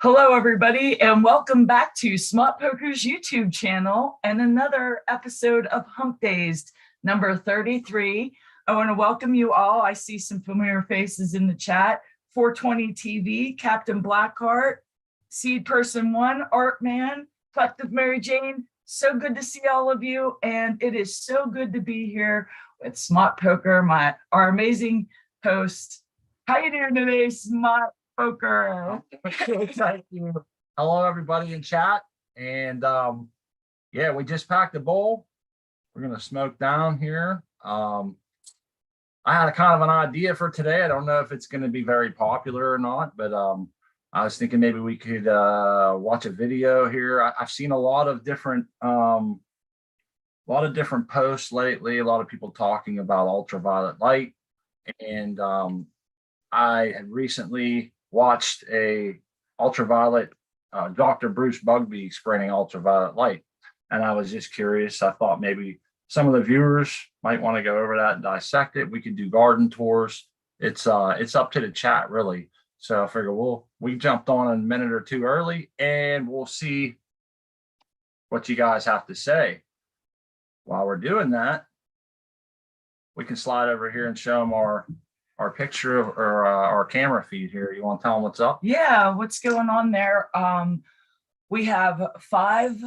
Hello, everybody, and welcome back to Smart Poker's YouTube channel and another episode of Humpdazed, number 33. I want to welcome you all. I see some familiar faces in the chat. 420 TV, Captain Blackheart, Seed Person 1, Art Man, Collective Mary Jane. So good to see all of you, and it is so good to be here with Smart Poker, our amazing host. How you doing today, Smart Poker? Thank you. Hello, everybody in chat. And yeah, we just packed a bowl. We're gonna smoke down here. I had a kind of an idea for today. I don't know if it's going to be very popular or not, but I was thinking maybe we could watch a video here. I've seen a lot of different posts lately. A lot of people talking about ultraviolet light, and I had recently watched a ultraviolet Dr. Bruce Bugbee explaining ultraviolet light, and I was just curious. I thought maybe some of the viewers might want to go over that and dissect it. We could do garden tours. It's up to the chat, really. So I figure we jumped on a minute or two early, and we'll see what you guys have to say. While we're doing that, we can slide over here and show them our picture or our camera feed here. You want to tell them what's up? Yeah, what's going on there? We have 5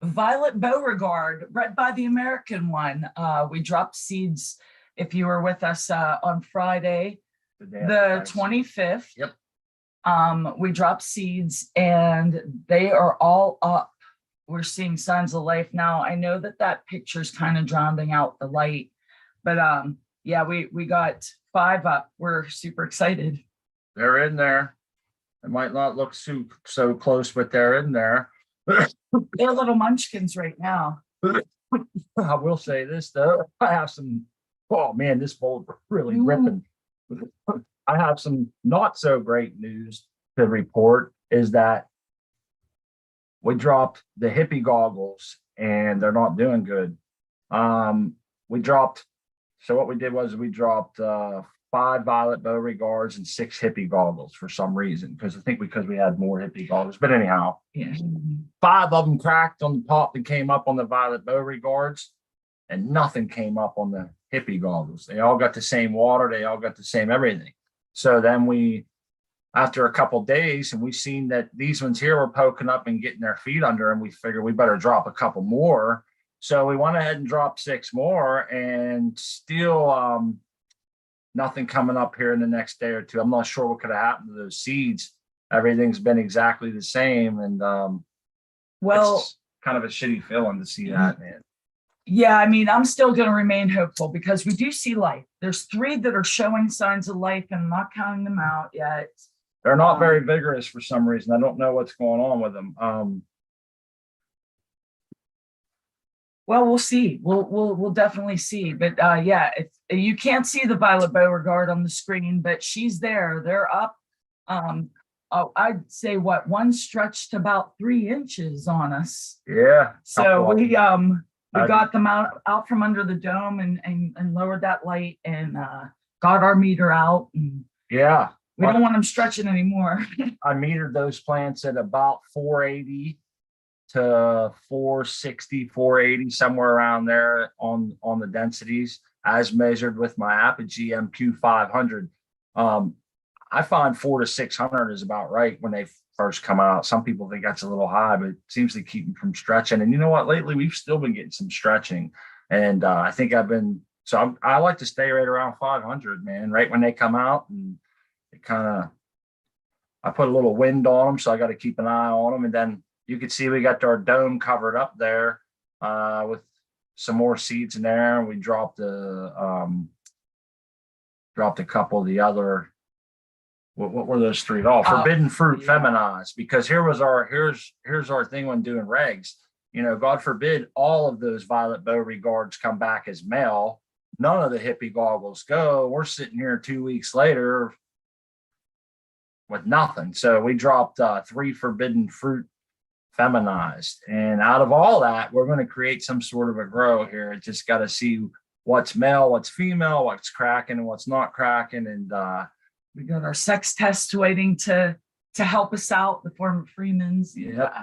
Violet Beauregard, read by the American one. We dropped seeds, if you were with us on Friday, the 25th. Yep. We dropped seeds and they are all up. We're seeing signs of life now. I know that picture's kind of drowning out the light, but yeah, we got 5 up. We're super excited. They're in there. It might not look so close, but they're in there. They're little munchkins right now. I will say this though, I have some, oh man, this bowl really ripping. I have some not so great news to report, is that we dropped the hippie goggles and they're not doing good. So what we did was we dropped 5 Violet Beauregards and 6 hippie goggles for some reason, because we had more hippie goggles. But anyhow, Yeah. 5 of them cracked on the top that came up on the Violet Beauregards, and nothing came up on the hippie goggles. They all got the same water. They all got the same everything. So then after a couple of days, and we seen that these ones here were poking up and getting their feet under, and we figured we better drop a couple more. So we went ahead and dropped 6 more, and still nothing coming up here in the next day or two. I'm not sure what could have happened to those seeds. Everything's been exactly the same, and well, it's kind of a shitty feeling to see that, man. Yeah, I mean, I'm still going to remain hopeful because we do see life. There's 3 that are showing signs of life, and I'm not counting them out yet. They're not very vigorous for some reason. I don't know what's going on with them. Well, we'll see. We'll definitely see. But yeah, you can't see the Violet Beauregard on the screen, but she's there. They're up. I'd say one stretched about 3 inches on us. Yeah. So we got them out from under the dome and lowered that light and got our meter out. And yeah. We don't want them stretching anymore. I metered those plants at about 480 to 460, 480, somewhere around there on the densities, as measured with my Apogee MQ500. I find 400 to 600 is about right when they first come out. Some people think that's a little high, but it seems to keep them from stretching. And you know what? Lately, we've still been getting some stretching. And I think I like to stay right around 500, man, right when they come out. And it I put a little wind on them, so I got to keep an eye on them. And then you can see we got our dome covered up there with some more seeds in there. And we dropped a couple of the other, what were those 3? Forbidden Fruit, yeah. Feminized, because here's our thing when doing regs. You know, God forbid all of those Violet Beauregards come back as male. None of the hippie goggles go. We're sitting here 2 weeks later with nothing. So we dropped 3 Forbidden Fruit Feminized, and out of all that, we're going to create some sort of a grow here. It's just got to see what's male, what's female, what's cracking and what's not cracking. And we got our sex test waiting to to help us out, the former Freemans. Yep.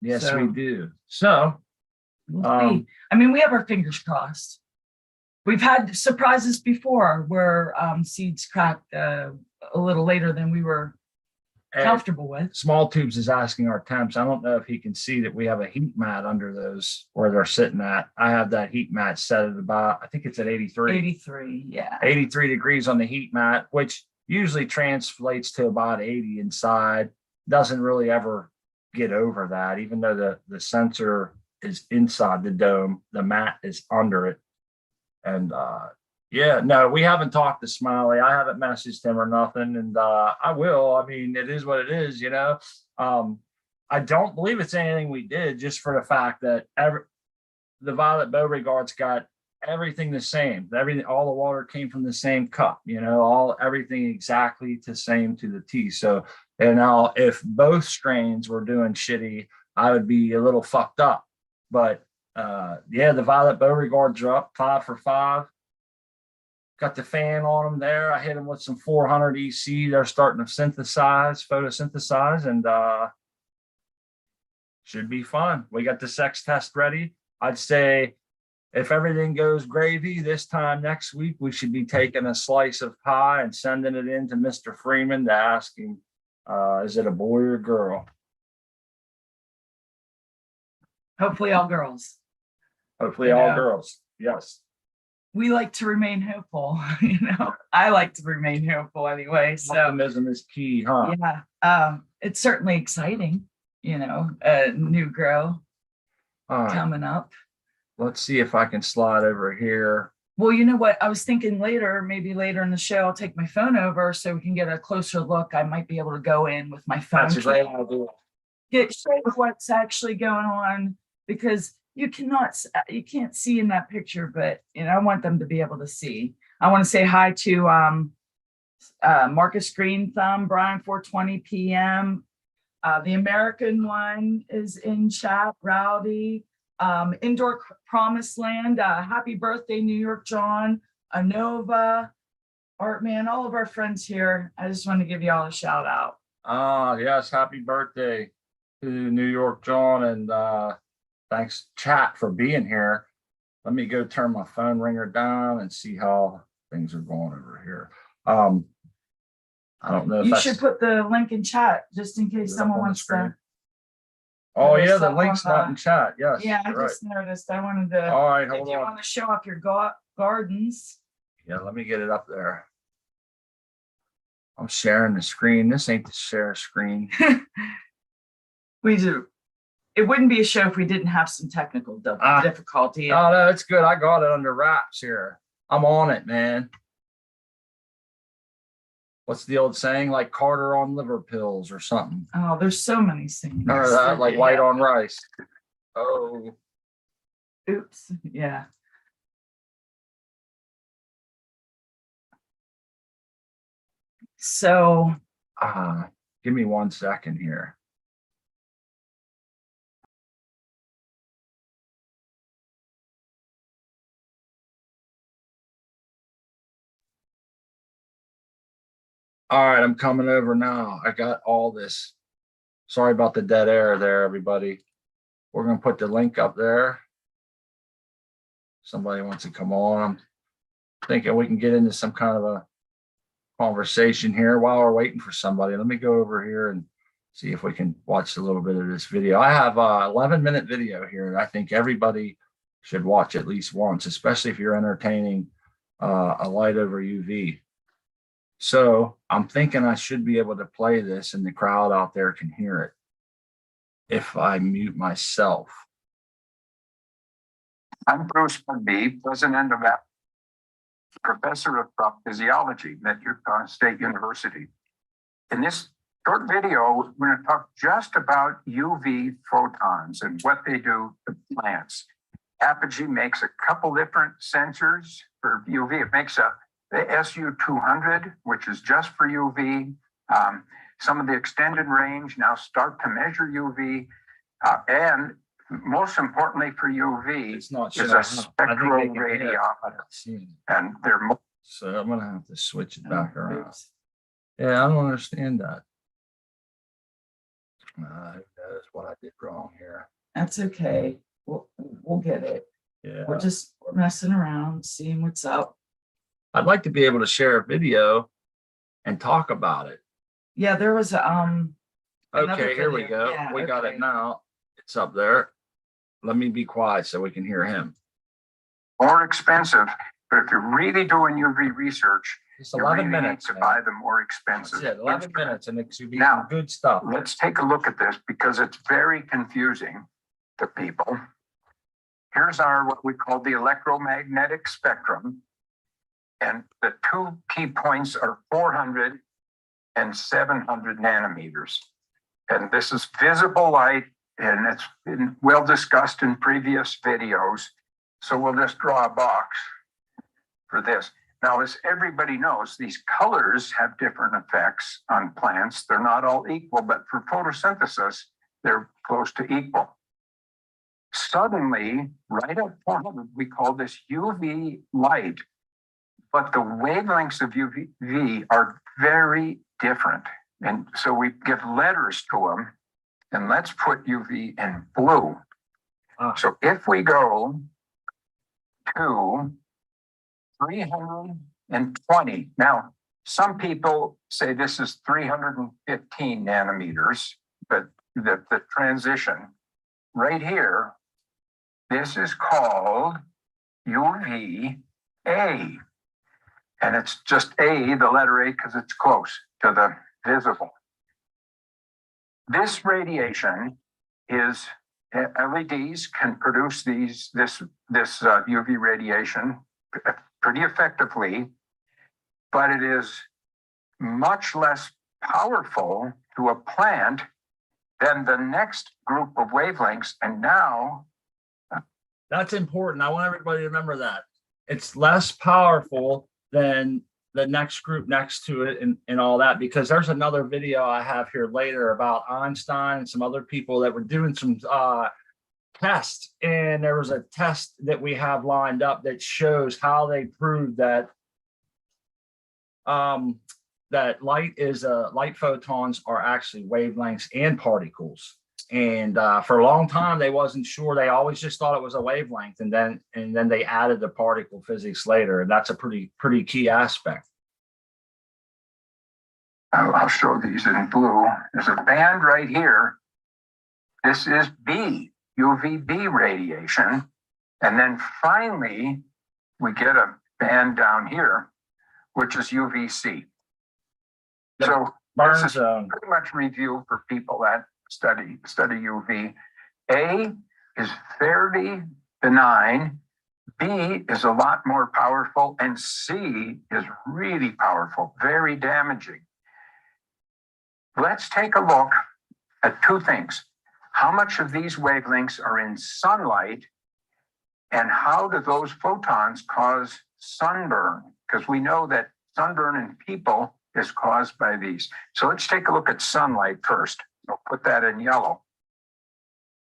Yes, So- we do. So, We'll see. I mean, we have our fingers crossed. We've had surprises before where seeds cracked a little later than we were comfortable with. Small Tubes is asking our temps. I don't know if he can see that we have a heat mat under those where they're sitting at. I have that heat mat set at about, I think it's at 83. 83, yeah. 83 degrees on the heat mat, which usually translates to about 80 inside. Doesn't really ever get over that, even though the sensor is inside the dome, the mat is under it. And yeah, no, we haven't talked to Smiley. I haven't messaged him or nothing. And I will. I mean, it is what it is, you know. I don't believe it's anything we did, just for the fact that the Violet Beauregard's got everything the same. Everything, all the water came from the same cup, you know, everything exactly the same to the T. So, and now if both strains were doing shitty, I would be a little fucked up. But yeah, the Violet Beauregards are up 5 for 5. Got the fan on them there. I hit them with some 400 EC. They're starting to photosynthesize, and should be fun. We got the sex test ready. I'd say if everything goes gravy, this time next week, we should be taking a slice of pie and sending it in to Mr. Freeman to ask him, is it a boy or girl? Hopefully all girls. Hopefully all girls. Yes. We like to remain hopeful, you know. I like to remain hopeful anyway. So optimism is key, huh? Yeah. It's certainly exciting, you know, a new grow coming up. Let's see if I can slide over here. Well, you know what? I was thinking maybe later in the show, I'll take my phone over so we can get a closer look. I might be able to go in with my phone. That's a great idea. Show what's actually going on, because you can't see in that picture, but you know, I want them to be able to see. I want to say hi to Marcus Green Thumb, Brian 420 PM. The American one is in chat, Rowdy. Indoor Promised Land, happy birthday, New York John, Anova, Artman, all of our friends here. I just want to give you all a shout out. Yes, happy birthday to New York John, and thanks chat for being here. Let me go turn my phone ringer down and see how things are going over here. I don't know if you should put the link in chat just in case someone wants to. Oh yeah, the link's not in chat. Yes. Yeah, I just noticed. I wanted to. All right, hold on. If you want to show off your gardens. Yeah, let me get it up there. I'm sharing the screen. This ain't the share screen. We do. It wouldn't be a show if we didn't have some technical difficulty. Oh no, it's good. I got it under wraps here. I'm on it, man. What's the old saying? Like Carter on liver pills or something. Oh, there's so many things. Or that, like white on rice. Oh. Oops. Yeah. So. Give me 1 second here. All right, I'm coming over now. I got all this. Sorry about the dead air there, everybody. We're going to put the link up there. Somebody wants to come on. I'm thinking we can get into some kind of a conversation here while we're waiting for somebody. Let me go over here and see if we can watch a little bit of this video. I have a 11-minute video here. I think everybody should watch at least once, especially if you're entertaining a light over UV. So I'm thinking I should be able to play this and the crowd out there can hear it if I mute myself. I'm Bruce McBee, president of that, professor of crop physiology at Utah State University. In this short video, we're going to talk just about UV photons and what they do to plants. Apogee makes a couple different sensors for UV. It makes the SU200, which is just for UV. Some of the extended range now start to measure UV. And most importantly for UV is a spectroradiometer. And they're so I'm going to have to switch it back around. Yeah, I don't understand that. Who knows what I did wrong here? That's okay. We'll get it. Yeah. We're messing around, seeing what's up. I'd like to be able to share a video and talk about it. Yeah, there was another Okay, here we video. go. Yeah, We got okay. it now. It's up there. Let me be quiet so we can hear him. More expensive, but if you're really doing UV research, It's you 11 really need minutes. to man. buy the more expensive. That's it, 11 minutes, and it should be Now, some good stuff. Let's take a look at this because it's very confusing to people. Here's our, what we call the electromagnetic spectrum. And the two key points are 400 and 700 nanometers. And this is visible light, and it's been well discussed in previous videos. So we'll just draw a box for this. Now, as everybody knows, these colors have different effects on plants. They're not all equal, but for photosynthesis, they're close to equal. Suddenly, right at 400, we call this UV light, but the wavelengths of UV are very different. And so we give letters to them, and let's put UV in blue. So if we go to 320. Now, some people say this is 315 nanometers, but the transition right here, this is called UVA. And it's just A, the letter A, because it's close to the visible. This radiation is, LEDs can produce this UV radiation pretty effectively, but it is much less powerful to a plant than the next group of wavelengths. And now That's important. I want everybody to remember that. It's less powerful than the next group next to it and all that, because there's another video I have here later about Einstein and some other people that were doing some test, and there was a test that we have lined up that shows how they proved that that light photons are actually wavelengths and particles. And for a long time they wasn't sure. They always just thought it was a wavelength, and then they added the particle physics later, and that's a pretty key aspect. I'll show these in blue. There's a band right here. This is B, UVB radiation. And then finally, we get a band down here, which is UVC. So this is pretty much review for people that study UV. A is fairly benign. B is a lot more powerful, and C is really powerful, very damaging. Let's take a look at two things. How much of these wavelengths are in sunlight, and how do those photons cause sunburn? Because we know that sunburn in people is caused by these. So let's take a look at sunlight first. I'll put that in yellow.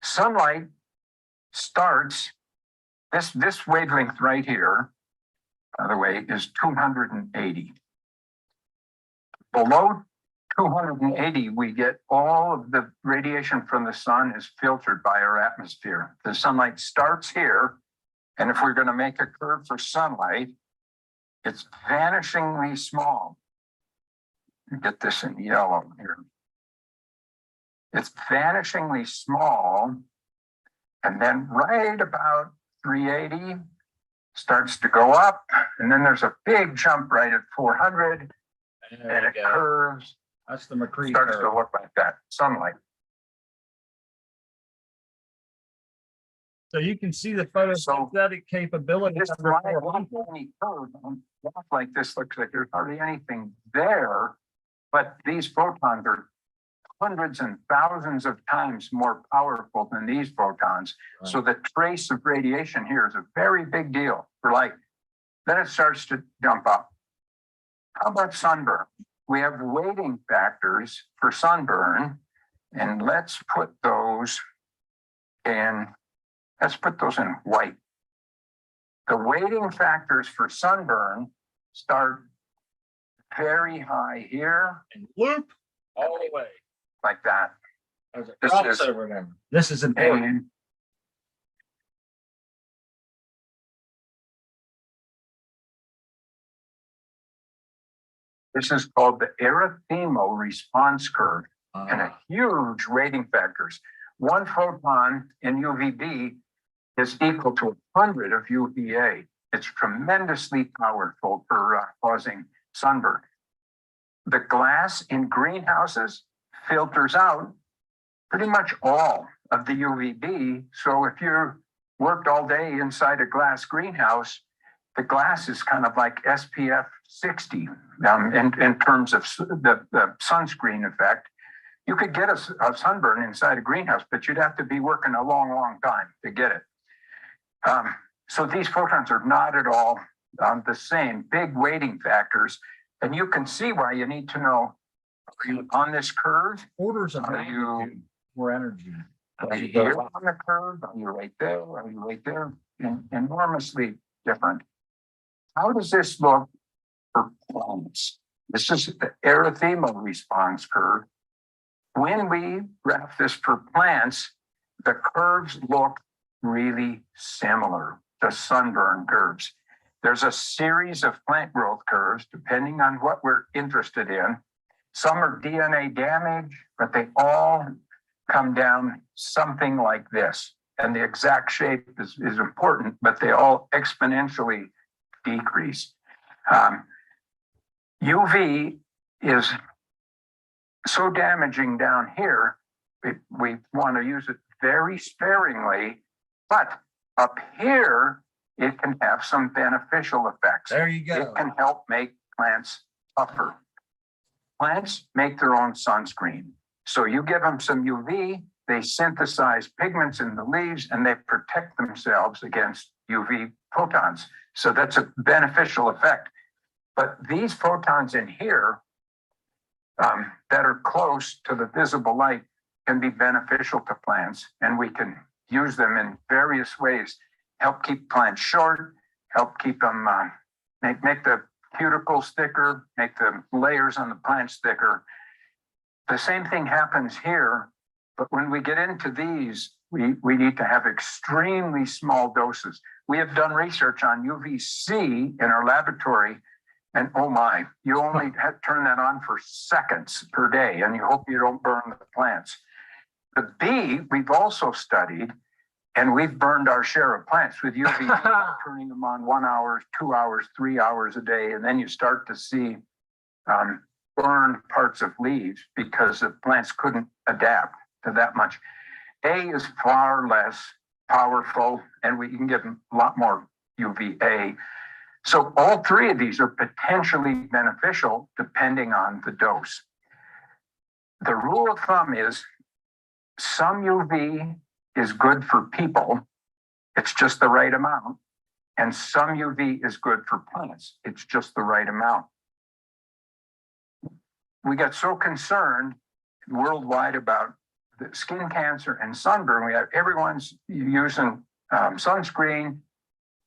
Sunlight starts, this wavelength right here, by the way, is 280. Below 280, we get all of the radiation from the sun is filtered by our atmosphere. The sunlight starts here, and if we're going to make a curve for sunlight, it's vanishingly small. Get this in yellow here. It's vanishingly small, and then right about 380 starts to go up, and then there's a big jump right at 400, and it curves. That's the McCree starts curve. to look like that, sunlight. So you can see the photosynthetic capability. This line curve on graph like this looks like there's hardly anything there, but these photons are hundreds and thousands of times more powerful than these photons. Right. So the trace of radiation here is a very big deal for light. Then it starts to jump up. How about sunburn? We have weighting factors for sunburn, and let's put those in white. The weighting factors for sunburn start very high here and loop all the way like that. There's a This is- crossover there. This is important. And this is called the erythemal response curve, and a huge rating factors. One photon in UVB is equal to 100 of UVA. It's tremendously powerful for causing sunburn. The glass in greenhouses filters out pretty much all of the UVB. So if you worked all day inside a glass greenhouse, the glass is kind of like SPF 60 in terms of the sunscreen effect. You could get a sunburn inside a greenhouse, but you'd have to be working a long, long time to get it. So these photons are not at all the same, big weighting factors. And you can see why you need to know, are you on this curve? Orders of Are you- magnitude more energy. Are you here on the curve? Are you right there? Are you right there? Enormously different. How does this look for plants? This is the erythemal response curve. When we graph this for plants, the curves look really similar to sunburn curves. There's a series of plant growth curves, depending on what we're interested in. Some are DNA damage, but they all come down something like this. And the exact shape is important, but they all exponentially decrease. UV is so damaging down here, we want to use it very sparingly, but up here, it can have some beneficial effects. There you go. It can help make plants tougher. Plants make their own sunscreen. So you give them some UV, they synthesize pigments in the leaves, and they protect themselves against UV photons. So that's a beneficial effect. But these photons in here that are close to the visible light can be beneficial to plants, and we can use them in various ways. Help keep plants short, help keep them, make the cuticles thicker, make the layers on the plants thicker. The same thing happens here, but when we get into these, we need to have extremely small doses. We have done research on UVC in our laboratory, and oh my, you only turn that on for seconds per day, and you hope you don't burn the plants. The B, we've also studied, and we've burned our share of plants with UV, turning them on 1 hour, 2 hours, 3 hours a day, and then you start to see burned parts of leaves because the plants couldn't adapt to that much. A is far less powerful, and we can get a lot more UVA. So all three of these are potentially beneficial depending on the dose. The rule of thumb is some UV is good for people. It's just the right amount. And some UV is good for plants. It's just the right amount. We got so concerned worldwide about the skin cancer and sunburn. We have everyone's using sunscreen.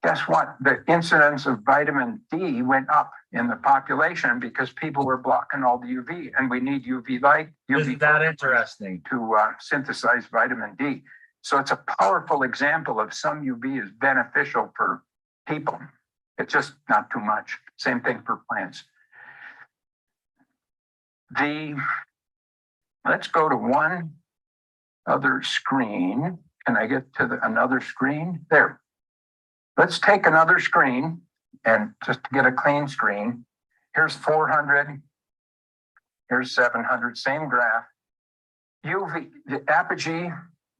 Guess what? The incidence of vitamin D went up in the population because people were blocking all the UV, and we need UV light. Isn't that interesting? To synthesize vitamin D. So it's a powerful example of some UV is beneficial for people. It's just not too much. Same thing for plants. Let's go to one other screen. Can I get to another screen? There. Let's take another screen and just to get a clean screen. Here's 400. Here's 700, same graph. UV, the apogee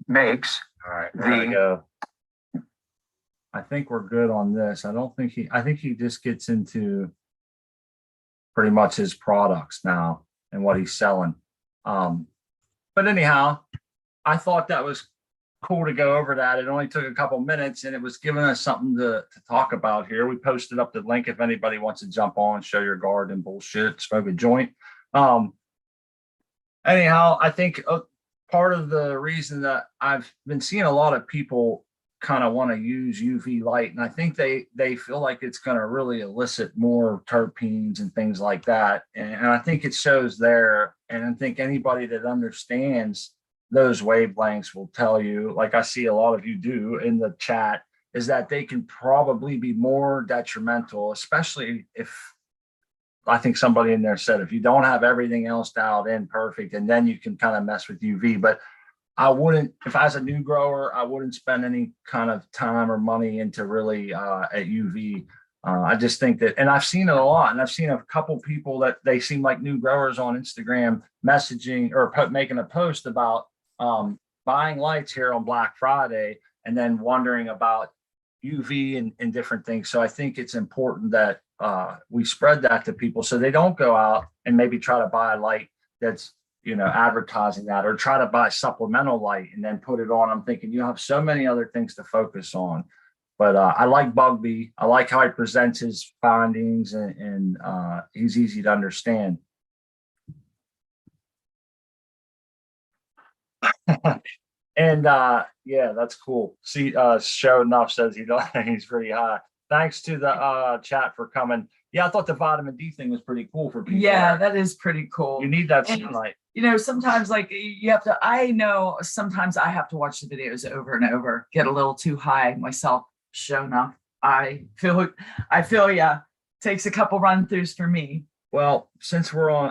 makes. All right, we're gonna go. I think we're good on this. I think he just gets into pretty much his products now and what he's selling. But anyhow, I thought that was cool to go over that. It only took a couple minutes, and it was giving us something to talk about here. We posted up the link if anybody wants to jump on, show your garden bullshit, smoke a joint. Anyhow, I think part of the reason that I've been seeing a lot of people kind of want to use UV light, and I think they feel like it's going to really elicit more terpenes and things like that. And I think it shows there. And I think anybody that understands those wavelengths will tell you, like I see a lot of you do in the chat, is that they can probably be more detrimental, especially if, I think somebody in there said, if you don't have everything else dialed in perfect, and then you can kind of mess with UV. But I wouldn't, if I was a new grower, I wouldn't spend any kind of time or money into really at UV. I just think that, and I've seen it a lot, and I've seen a couple people that they seem like new growers on Instagram messaging or making a post about buying lights here on Black Friday and then wondering about UV and different things. So I think it's important that we spread that to people so they don't go out and maybe try to buy a light that's, you know, advertising that, or try to buy supplemental light and then put it on. I'm thinking you have so many other things to focus on. But I like Bugby. I like how he presents his findings, and he's easy to understand. And yeah, that's cool. See, Show Enough says he's pretty high. Thanks to the chat for coming. Yeah, I thought the vitamin D thing was pretty cool for people. Yeah, that is pretty cool. You need that sunlight. You know, sometimes like you have to, I know sometimes I have to watch the videos over and over, get a little too high myself. Show Enough. I feel yeah. Takes a couple run throughs for me. Well, since we're on,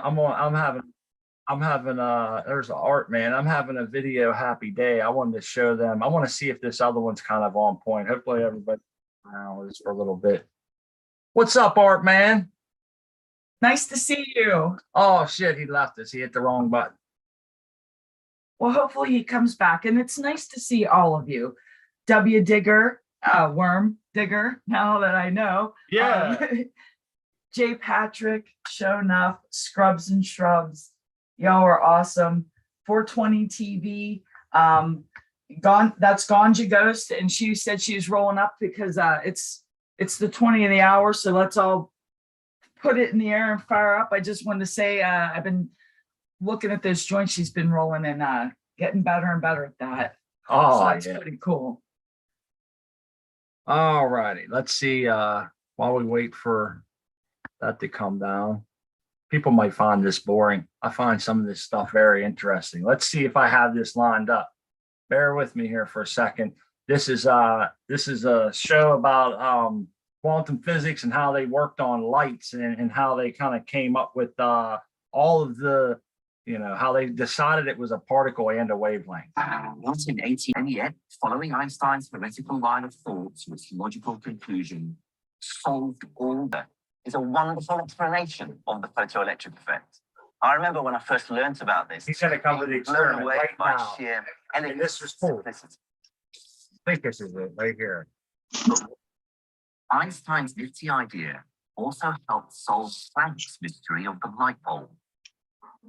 I'm having there's Art, man. I'm having a video happy day. I wanted to show them. I want to see if this other one's kind of on point. Hopefully everybody just for a little bit. What's up, Art, man? Nice to see you. Oh shit, he left us. He hit the wrong button. Well, hopefully he comes back, and it's nice to see all of you. W Digger, Worm Digger, now that I know. Yeah. J Patrick, Show Enough, Scrubs and Shrubs. Y'all are awesome. 420 TV. That's Ganja Ghost, and she said she's rolling up because it's the 20 of the hour, so let's all put it in the air and fire up. I just wanted to say I've been looking at those joints she's been rolling, and getting better and better at that. Oh, so that's yeah. Pretty cool. All righty. Let's see. While we wait for that to come down, people might find this boring. I find some of this stuff very interesting. Let's see if I have this lined up. Bear with me here for a second. This is a show about quantum physics and how they worked on lights, and how they kind of came up with all of the, you know, how they decided it was a particle and a wavelength. Not in 18, and yet, following Einstein's theoretical line of thought to its logical conclusion, solved all that is a wonderful explanation of the photoelectric effect. I remember when I first learned about this. He's going to come with the experiment right now. Sheer And this is cool. I think this is it right here. Einstein's nifty idea also helped solve Planck's mystery of the light bulb.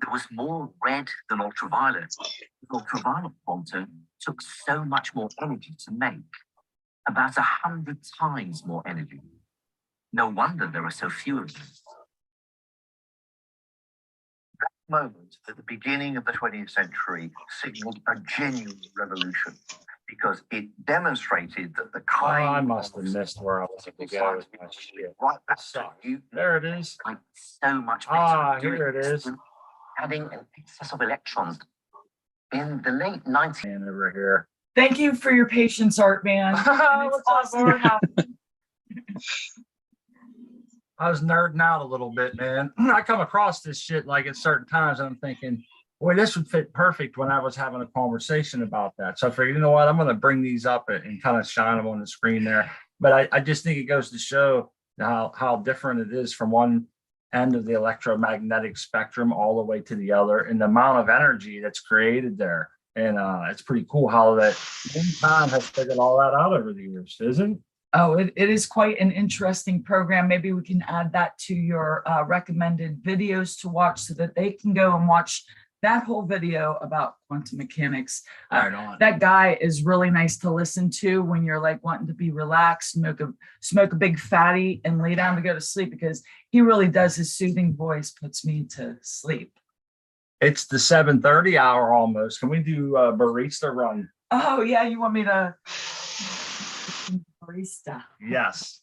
There was more red than ultraviolet. The ultraviolet quantum took so much more energy to make, about 100 times more energy. No wonder there are so few of them. That moment at the beginning of the 20th century signaled a genuine revolution, because it demonstrated that the kind I must have missed where I was going to go with my shit. right back Suck. to you. There it is. Like so much better. Ah, doing here it this is. than adding an excess of electrons. In the late 90s, And over here. Thank you for your patience, Art Man. And it's What's up, awesome to Art? have you. I was nerding out a little bit, man. I come across this shit like at certain times, and I'm thinking, boy, this would fit perfect when I was having a conversation about that. So I figured, you know what, I'm going to bring these up and kind of shine them on the screen there. But I just think it goes to show how different it is from one end of the electromagnetic spectrum all the way to the other, and the amount of energy that's created there. And it's pretty cool how that time has figured all that out over the years, isn't it? Oh, it is quite an interesting program. Maybe we can add that to your recommended videos to watch so that they can go and watch that whole video about quantum mechanics. Right on. That guy is really nice to listen to when you're like wanting to be relaxed, smoke a big fatty and lay down to go to sleep, because he really does. His soothing voice puts me to sleep. It's the 7:30 hour almost. Can we do a barista run? Oh yeah, you want me to barista? Yes.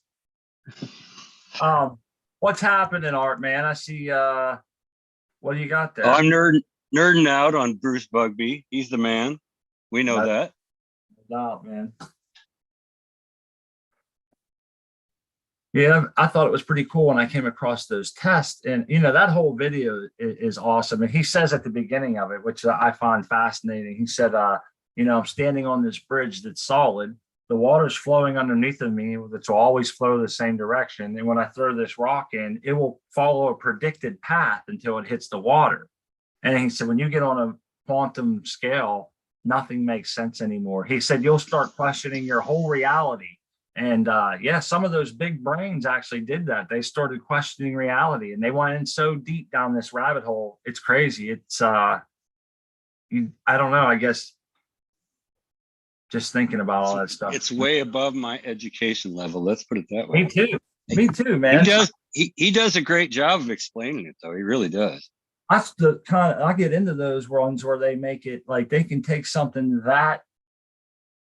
What's happening, Art, man? I see what do you got there? Oh, I'm nerding out on Bruce Bugby. He's the man. We know that. No, man. Yeah, I thought it was pretty cool when I came across those tests. And, that whole video is awesome. And he says at the beginning of it, which I find fascinating, he said, I'm standing on this bridge that's solid. The water's flowing underneath of me, which will always flow the same direction. And when I throw this rock in, it will follow a predicted path until it hits the water. And he said, when you get on a quantum scale, nothing makes sense anymore. He said, you'll start questioning your whole reality. And some of those big brains actually did that. They started questioning reality, and they went in so deep down this rabbit hole. It's crazy. It's I don't know. I guess just thinking about all that stuff. It's way above my education level. Let's put it that way. Me too. Me too, man. He does a great job of explaining it, though. He really does. That's the I get into those ones where they make it like they can take something that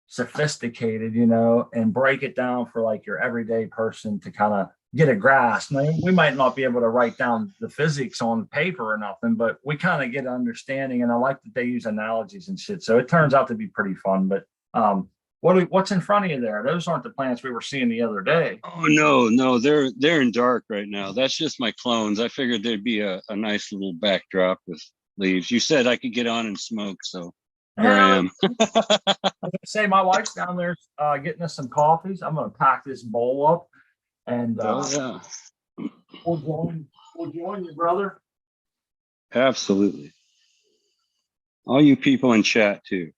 sophisticated, and break it down for like your everyday person to kind of get a grasp. Now, we might not be able to write down the physics on paper or nothing, but we kind of get an understanding. And I like that they use analogies and shit. So it turns out to be pretty fun. But what's in front of you there? Those aren't the plants we were seeing the other day. Oh no, they're in dark right now. That's just my clones. I figured there'd be a nice little backdrop with leaves. You said I could get on and smoke, so here I am. I was gonna say my wife's down there getting us some coffees. I'm gonna pack this bowl up and we'll join you, brother. Absolutely. All you people in chat too.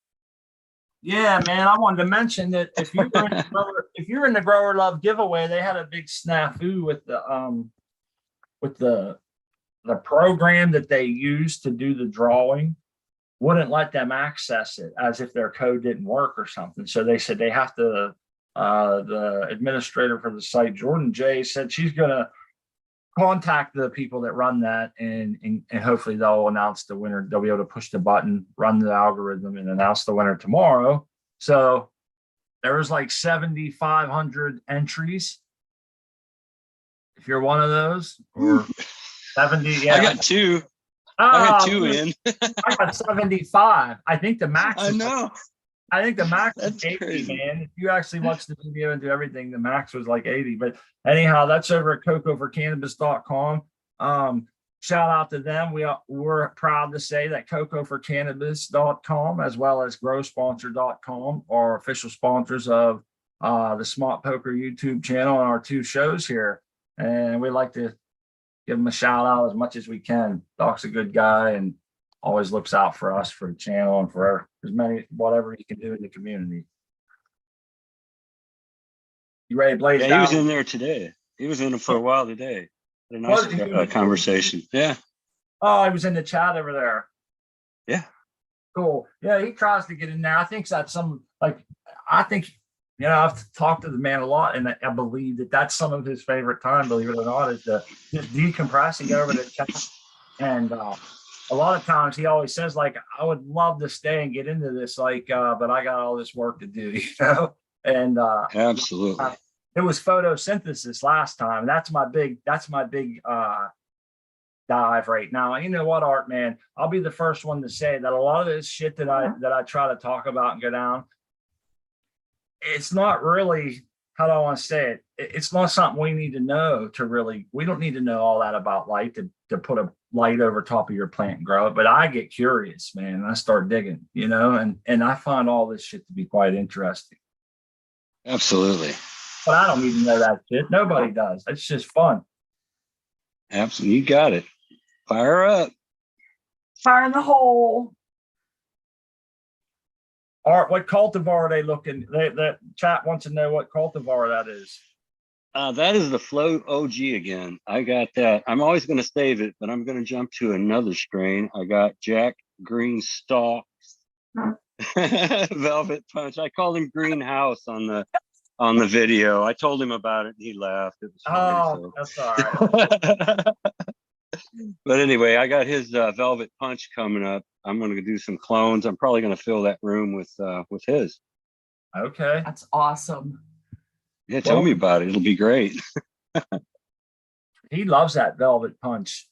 Yeah, man. I wanted to mention that if you're in the Grower Love giveaway, they had a big snafu with the program that they used to do the drawing. Wouldn't let them access it as if their code didn't work or something. So they said they have to, the administrator for the site, Jordan J, said she's going to contact the people that run that and hopefully they'll announce the winner. They'll be able to push the button, run the algorithm and announce the winner tomorrow. So there was like 7,500 entries. If you're one of those or 70, yeah. I got two. I got two in. I got 75. I think the max. I know. I think the max is 80, crazy. man. If you actually watch the video and do everything, the max was like 80. But anyhow, that's over at cocoforcannabis.com. Shout out to them. We're proud to say that cocoforcannabis.com as well as growsponsor.com are official sponsors of the Smart Poker YouTube channel and our two shows here. And we like to give him a shout out as much as we can. Doc's a good guy and always looks out for us, for the channel, and for as many, whatever he can do in the community. You ready to blaze Yeah, down? he was in there today. He was in it for a while today. Had a nice conversation. Yeah. Oh, he was in the chat over there. Yeah. Cool. Yeah, he tries to get in there. I think that's I've talked to the man a lot, and I believe that that's some of his favorite time, believe it or not, is to just decompress and go over to the chat. And a lot of times he always says, like, I would love to stay and get into this, like, but I got all this work to do, And absolutely. It was photosynthesis last time. That's my big dive right now. And you know what, Art, man, I'll be the first one to say that a lot of this shit that I try to talk about and go down, it's not really, how do I want to say it? It's not something we need to know we don't need to know all that about light to put a light over top of your plant and grow it. But I get curious, man, and I start digging, and I find all this shit to be quite interesting. Absolutely. But I don't need to know that shit. Nobody does. It's just fun. Absolutely. You got it. Fire up. Fire in the hole. Art, what cultivar are they looking? That chat wants to know what cultivar that is. That is the Flow OG again. I got that. I'm always going to save it, but I'm going to jump to another strain. I got Jack Green Stalk, Velvet Punch. I called him Greenhouse on the video. I told him about it and he laughed. It was funny, That's all right. But anyway, I got his Velvet Punch coming up. I'm going to do some clones. I'm probably going to fill that room with his. Okay. That's awesome. Yeah, tell me about it. It'll be great. He loves that Velvet Punch.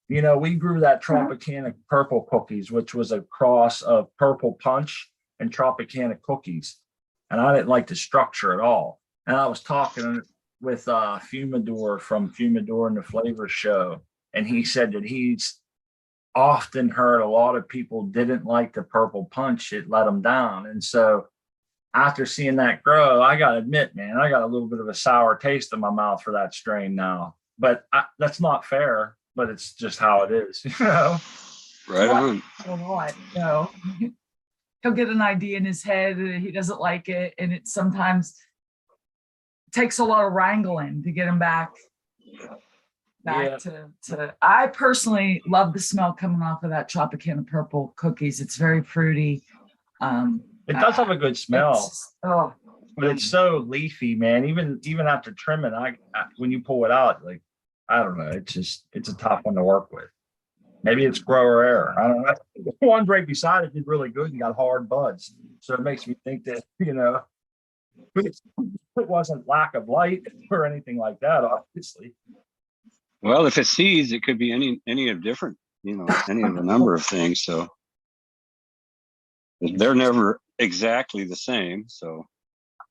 You know, we grew that Tropicana purple cookies, which was a cross of purple punch and Tropicana cookies. And I didn't like the structure at all. And I was talking with Fumador from Fumador and the Flavor Show. And he said that he's often heard a lot of people didn't like the purple punch. It let them down. And so after seeing that grow, I got to admit, man, I got a little bit of a sour taste in my mouth for that strain now. But that's not fair. But it's just how it is, you know. Right on. No, he'll get an idea in his head and he doesn't like it, and it sometimes takes a lot of wrangling to get him back to. I personally love the smell coming off of that Tropicana purple cookies. It's very fruity. It does have a good smell, but it's so leafy, man. Even after trimming, I when you pull it out, like, I don't know. It's a tough one to work with. Maybe it's grower error. I don't know. The one break beside it did really good. You got hard buds. So it makes me think that, you know, it wasn't lack of light or anything like that, obviously. Well, if it's seeds, it could be any of different, you know, any of a number of things. So they're never exactly the same. So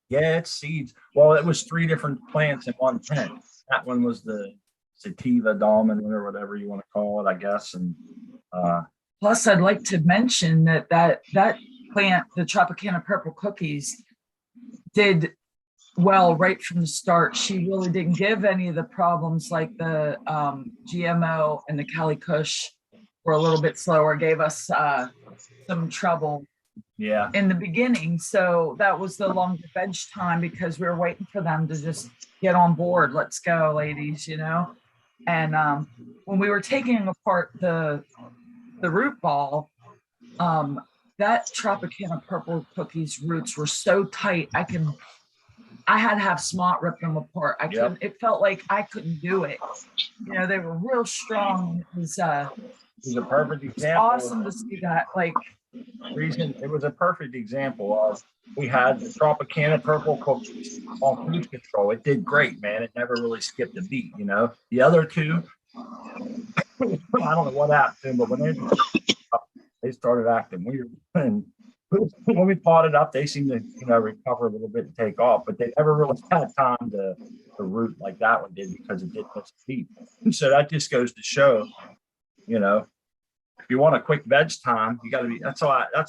yeah, it's seeds. Well, it was 3 different plants in one tent. That one was the sativa dominant or whatever you want to call it, I guess. And plus, I'd like to mention that plant, the Tropicana purple cookies, did well right from the start. She really didn't give any of the problems like the GMO and the Cali Kush were a little bit slower, gave us some trouble in the beginning. So that was the longer veg time because we were waiting for them to just get on board. Let's go, ladies, you know. And when we were taking apart the root ball, that Tropicana purple cookies roots were so tight. I had to have Smart rip them apart. I couldn't. It felt like I couldn't do it. You know, they were real strong. It was a perfect example. Awesome to see that. Like, it was a perfect example of, we had the Tropicana purple cookies on cruise control. It did great, man. It never really skipped a beat, you know. The other 2, I don't know what happened to them, but when they started acting weird. And when we potted up, they seemed to, you know, recover a little bit and take off, but they never really had time to root like that one did because it did miss a beat. And so that just goes to show, you know, if you want a quick veg time, you got to be. That's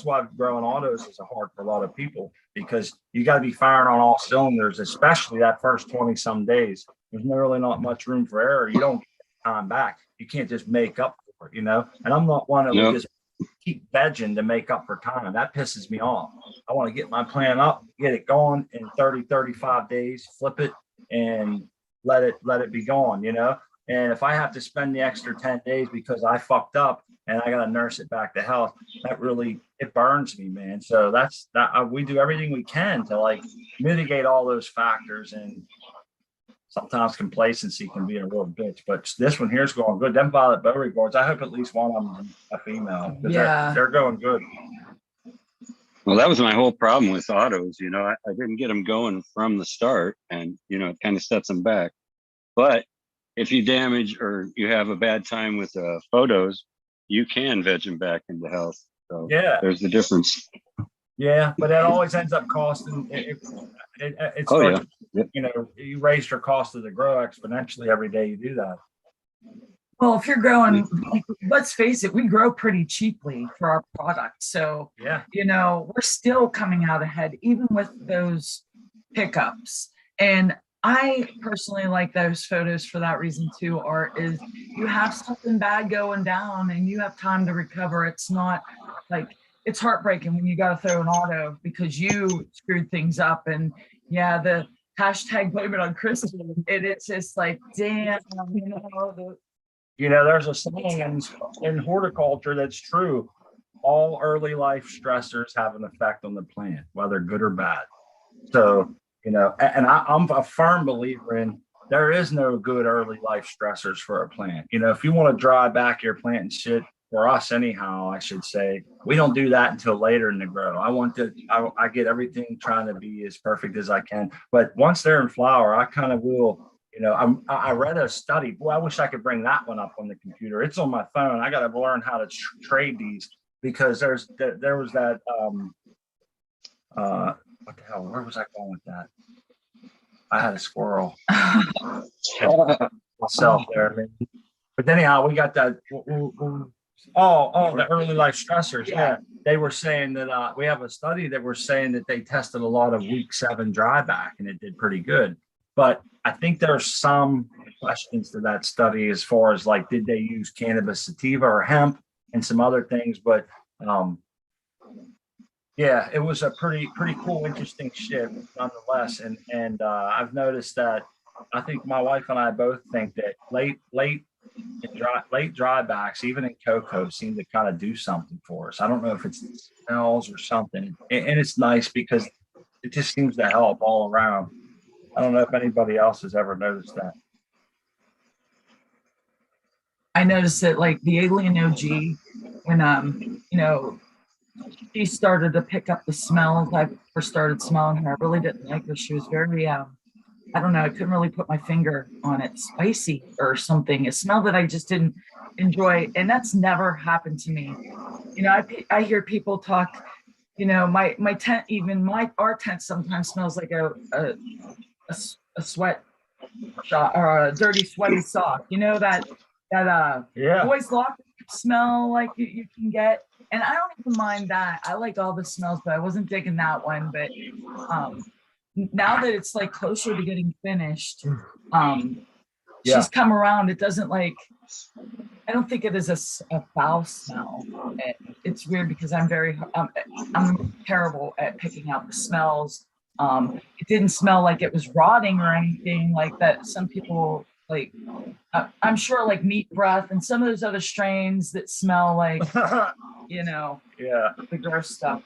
why growing autos is hard for a lot of people, because you got to be firing on all cylinders, especially that first 20 some days. There's really not much room for error. You don't get time back. You can't just make up for it, you know. And I'm not one that would just keep vegging to make up for time. That pisses me off. I want to get my plan up, get it going in 30, 35 days, flip it and let it be gone, you know. And if I have to spend the extra 10 days because I fucked up and I got to nurse it back to health, it burns me, man. So we do everything we can to like mitigate all those factors, and sometimes complacency can be a real bitch, but this one here's going good. Them Violet Beauregards, I hope at least one of them is a female. Yeah, they're going good. Well, that was my whole problem with autos. You know, I didn't get them going from the start, and, you know, it kind of sets them back. But if you damage or you have a bad time with photos, you can veg them back into health. So yeah, there's the difference. Yeah, but that always ends up costing. You know, you raise your cost of the grow exponentially every day you do that. Well, if you're growing, let's face it, we grow pretty cheaply for our product. So, yeah, you know, we're still coming out ahead, even with those pickups. And I personally like those photos for that reason too, Art, is you have something bad going down and you have time to recover. It's not like, it's heartbreaking when you got to throw an auto because you screwed things up. And yeah, the hashtag blame it on Kristen. It's just like, damn, you know, there's a saying in horticulture that's true. All early life stressors have an effect on the plant, whether good or bad. So, you know, and I'm a firm believer in there is no good early life stressors for a plant. You know, if you want to dry back your plant and shit, for us anyhow, I should say, we don't do that until later in the grow. I get everything trying to be as perfect as I can. But once they're in flower, I kind of will, You know, I read a study. Boy, I wish I could bring that one up on the computer. It's on my phone. I got to learn how to trade these, because there was that what the hell? Where was I going with that? I had a squirrel myself there. Man. But anyhow, we got that. The early life stressors. Yeah, they were saying that we have a study that we're saying that they tested a lot of week 7 dry back, and it did pretty good. But I think there's some questions to that study as far as like, did they use cannabis sativa or hemp and some other things? But yeah, it was a pretty cool, interesting shift nonetheless. And I've noticed that I think my wife and I both think that late dry backs, even in cocoa, seem to kind of do something for us. I don't know if it's smells or something, and it's nice because it just seems to help all around. I don't know if anybody else has ever noticed that. I noticed that like the Alien OG, when you know, she started to pick up the smells. I first started smelling her. I really didn't like her. She was very I don't know, I couldn't really put my finger on it, spicy or something, a smell that I just didn't enjoy. And that's never happened to me. You know, I hear people talk, you know, my tent, even our tent sometimes smells like a sweat shot or a dirty sweaty sock, you know, that boys lock smell like you can get. And I don't even mind that. I like all the smells, but I wasn't digging that one. But now that it's like closer to getting finished, she's come around. It doesn't like, I don't think it is a foul smell. It's weird because I'm terrible at picking out the smells. It didn't smell like it was rotting or anything like that. Some people like, I'm sure like meat breath and some of those other strains that smell like, you know, the gross stuff.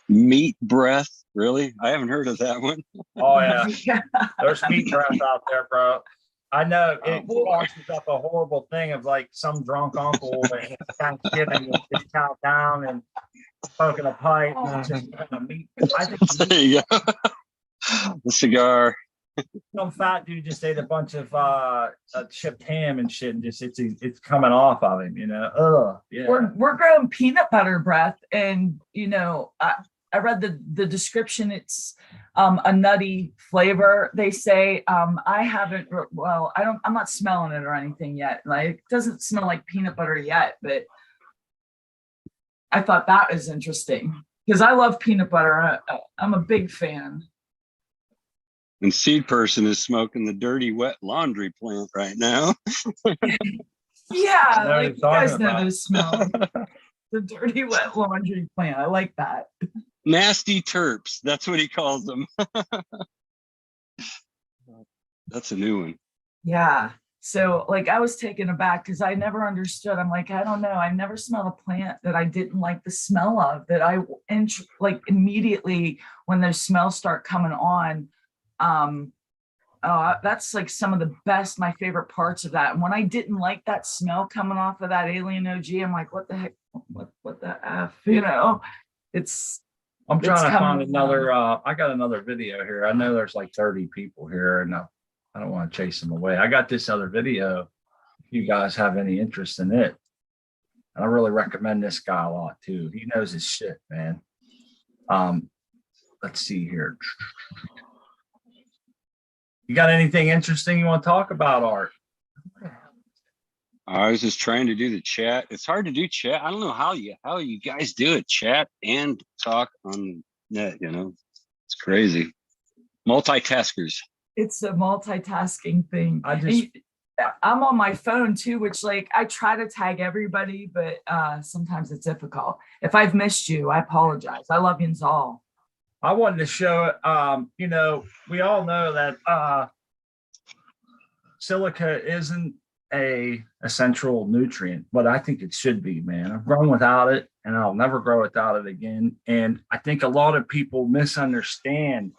Meat breath, really? I haven't heard of that one. Oh yeah, there's meat breath out there, bro. I know it washes up a horrible thing of like some drunk uncle at Thanksgiving with his cow down and smoking a pipe and just a meat. I think There you go. The cigar. some fat dude just ate a bunch of chipped ham and shit, and just it's coming off of him, you know. Yeah. We're growing peanut butter breath, and you know, I read the description. It's a nutty flavor. They say I haven't. Well, I'm not smelling it or anything yet. Like it doesn't smell like peanut butter yet, but I thought that was interesting because I love peanut butter. I'm a big fan. And Seed Person is smoking the dirty wet laundry plant right now. Yeah, like you guys know those smells. The dirty wet laundry plant. I like that. Nasty terps. That's what he calls them. That's a new one. Yeah. So like I was taken aback because I never understood. I'm like, I don't know. I never smelled a plant that I didn't like the smell of, that I like immediately when those smells start coming on. That's like some of the best, my favorite parts of that. And when I didn't like that smell coming off of that Alien OG, I'm like, what the heck? What the F? You know, I'm trying to find another. I got another video here. I know there's like 30 people here, and I don't want to chase them away. I got this other video. If you guys have any interest in it, and I really recommend this guy a lot too. He knows his shit, man. Let's see here. You got anything interesting you want to talk about, Art? I was just trying to do the chat. It's hard to do chat. I don't know how you guys do it, chat and talk on net, you know. It's crazy. Multitaskers. It's a multitasking thing. I'm on my phone too, which like I try to tag everybody, but sometimes it's difficult. If I've missed you, I apologize. I love yous all. I wanted to show it. You know, we all know that silica isn't a essential nutrient, but I think it should be, man. I've grown without it and I'll never grow without it again. And I think a lot of people misunderstand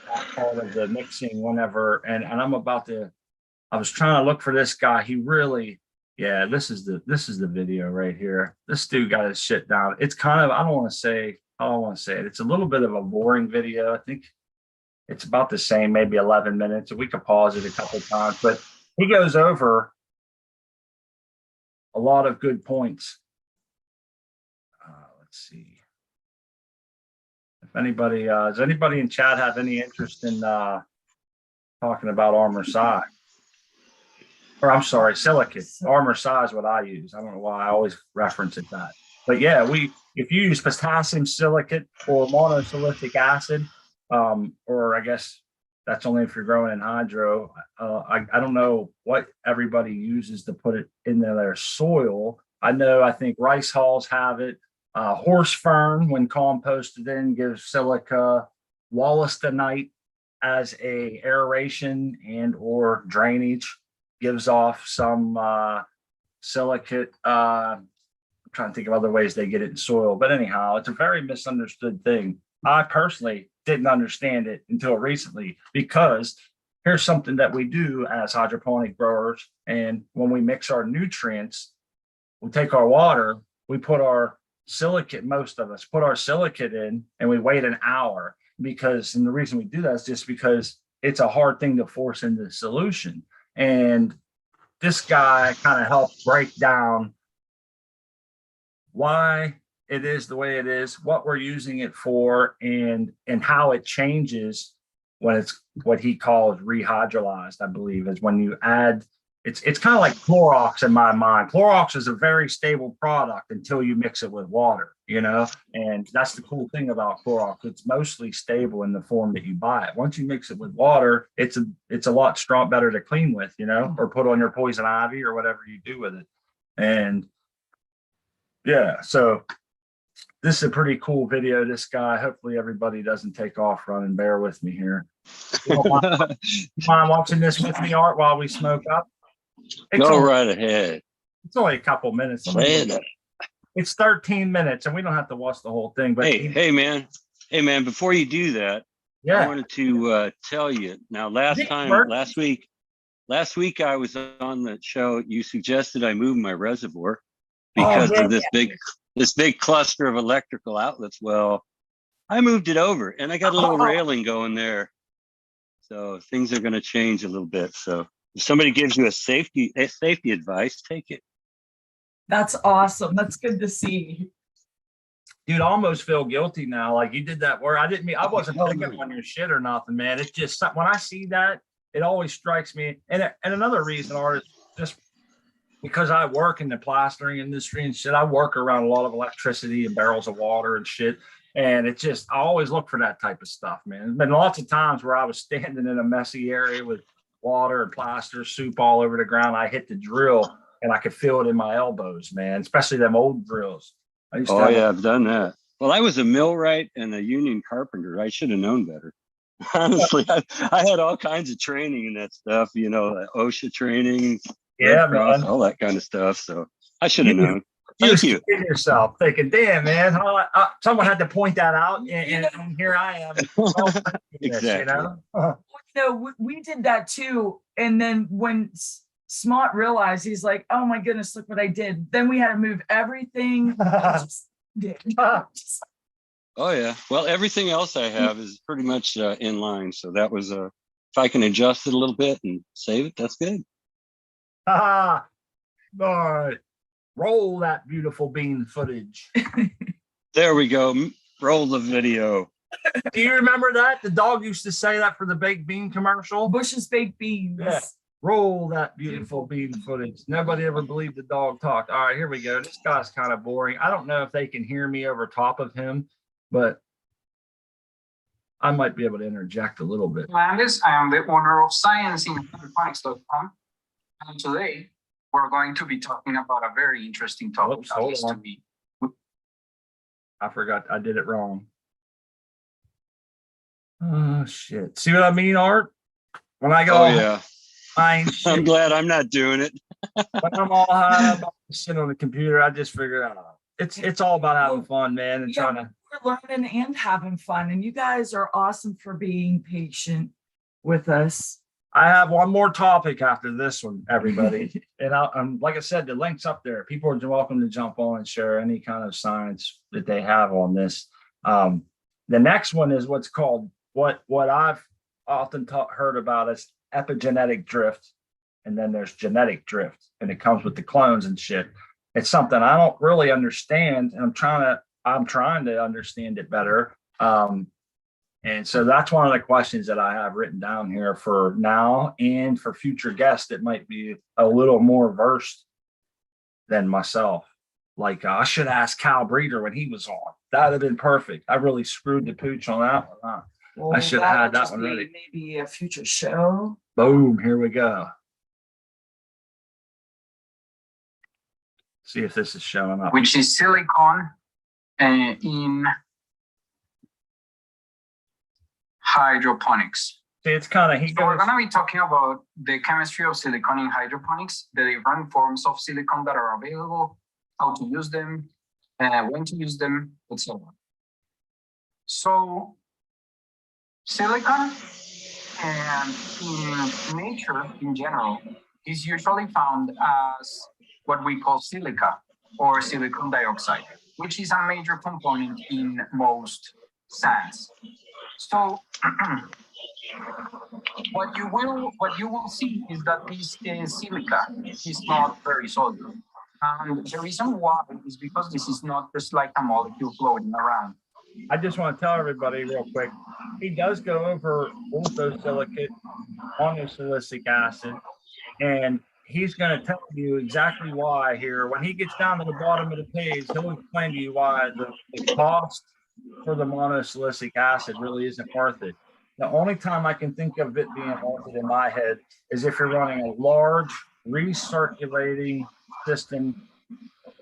that part of the mixing whenever, and I was trying to look for this guy. He really, yeah, this is the video right here. This dude got his shit down. It's kind of, I don't want to say it. It's a little bit of a boring video. I think It's about the same, maybe 11 minutes. We could pause it a couple of times, but he goes over a lot of good points. Let's see. If anybody, does anybody in chat have any interest in talking about armor size? Or I'm sorry, silicate. Armor size is what I use. I don't know why I always reference it that. But yeah, if you use potassium silicate or monosilicic acid, or I guess that's only if you're growing in hydro. I don't know what everybody uses to put it in their soil. I think rice hulls have it. Horse fern, when composted in, gives silica. Wollastonite as a aeration and or drainage gives off some silicate. I'm trying to think of other ways they get it in soil, but anyhow, it's a very misunderstood thing. I personally didn't understand it until recently, because here's something that we do as hydroponic growers. And when we mix our nutrients, we take our water, we put our silicate, most of us put our silicate in, and we wait an hour, because, and the reason we do that is just because it's a hard thing to force into the solution. And this guy kind of helped break down why it is the way it is, what we're using it for, and how it changes when it's what he calls rehydrolyzed, I believe, is when you add, it's kind of like Clorox in my mind. Clorox is a very stable product until you mix it with water, you know, and that's the cool thing about Clorox. It's mostly stable in the form that you buy it. Once you mix it with water, it's a lot better to clean with, you know, or put on your poison ivy or whatever you do with it. And yeah, so this is a pretty cool video. This guy, hopefully everybody doesn't take off running. Bear with me here. You mind watching this with me, Art, while we smoke up? Go right ahead. It's only a couple minutes. It's 13 minutes, and we don't have to watch the whole thing. But hey, man. Before you do that, yeah, I wanted to tell you now. Last week, I was on the show. You suggested I move my reservoir because of this big cluster of electrical outlets. Well, I moved it over, and I got a little railing going there. So things are going to change a little bit. So if somebody gives you a safety advice, take it. That's awesome. That's good to see. Dude, I almost feel guilty now. Like, you did that word. I wasn't picking on your shit or nothing, man. It's just, when I see that, it always strikes me. And another reason, Art, is just because I work in the plastering industry and shit. I work around a lot of electricity and barrels of water and shit. And it's just, I always look for that type of stuff, man. There's been lots of times where I was standing in a messy area with water and plaster, soup all over the ground. I hit the drill and I could feel it in my elbows, man, especially them old drills. I've done that. Well, I was a millwright and a union carpenter. I should have known better. Honestly, I had all kinds of training in that stuff, you know, OSHA training, yeah, man, all that kind of stuff. So I should have known. Thank you. Yourself thinking, damn, man, someone had to point that out, and here I am. Exactly. You know? No, we did that too. And then when Smart realized, he's like, oh my goodness, look what I did. Then we had to move everything. Oh yeah. Well, everything else I have is pretty much in line. So that was if I can adjust it a little bit and save it, that's good. All right. Roll that beautiful bean footage. There we go. Roll the video. Do you remember that? The dog used to say that for the baked bean commercial. Bush's baked beans. Yeah. Roll that beautiful bean footage. Nobody ever believed the dog talked. All right, here we go. This guy's kind of boring. I don't know if they can hear me over top of him, but I might be able to interject a little bit. Landis, I am the owner of scienceinhydroponics.com, and today we're going to be talking about a very interesting topic. Oops, hold on. I forgot. I did it wrong. Oh, shit. See what I mean, Art? When I go, yeah. I'm glad I'm not doing it. When I'm all high up sitting on the computer, I just figure out it's all about having fun, man, and trying to. We're learning and having fun, and you guys are awesome for being patient with us. I have one more topic after this one, everybody. And I'm like I said, the link's up there. People are welcome to jump on and share any kind of science that they have on this. The next one is what's called what I've often heard about as epigenetic drift, and then there's genetic drift, and it comes with the clones and shit. It's something I don't really understand, and I'm trying to understand it better. And so that's one of the questions that I have written down here for now and for future guests that might be a little more versed than myself. Like I should ask Cal Breeder when he was on. That'd have been perfect. I really screwed the pooch on that one. Well, I should have had that just one be ready. Maybe a future show. Boom, here we go. See if this is showing up. Which is silicon in hydroponics. See, it's kind of So we're going to be talking about the chemistry of silicon in hydroponics, the different forms of silicon that are available, how to use them, when to use them, etc. So silicon in nature in general is usually found as what we call silica or silicon dioxide, which is a major component in most sands. So what you will see is that this silica is not very soluble. And the reason why is because this is not just like a molecule floating around. I just want to tell everybody real quick, he does go over orthosilicate, monosilicic acid, and he's going to tell you exactly why here. When he gets down to the bottom of the page, he'll explain to you why the cost for the monosilicic acid really isn't worth it. The only time I can think of it being worth it in my head is if you're running a large recirculating system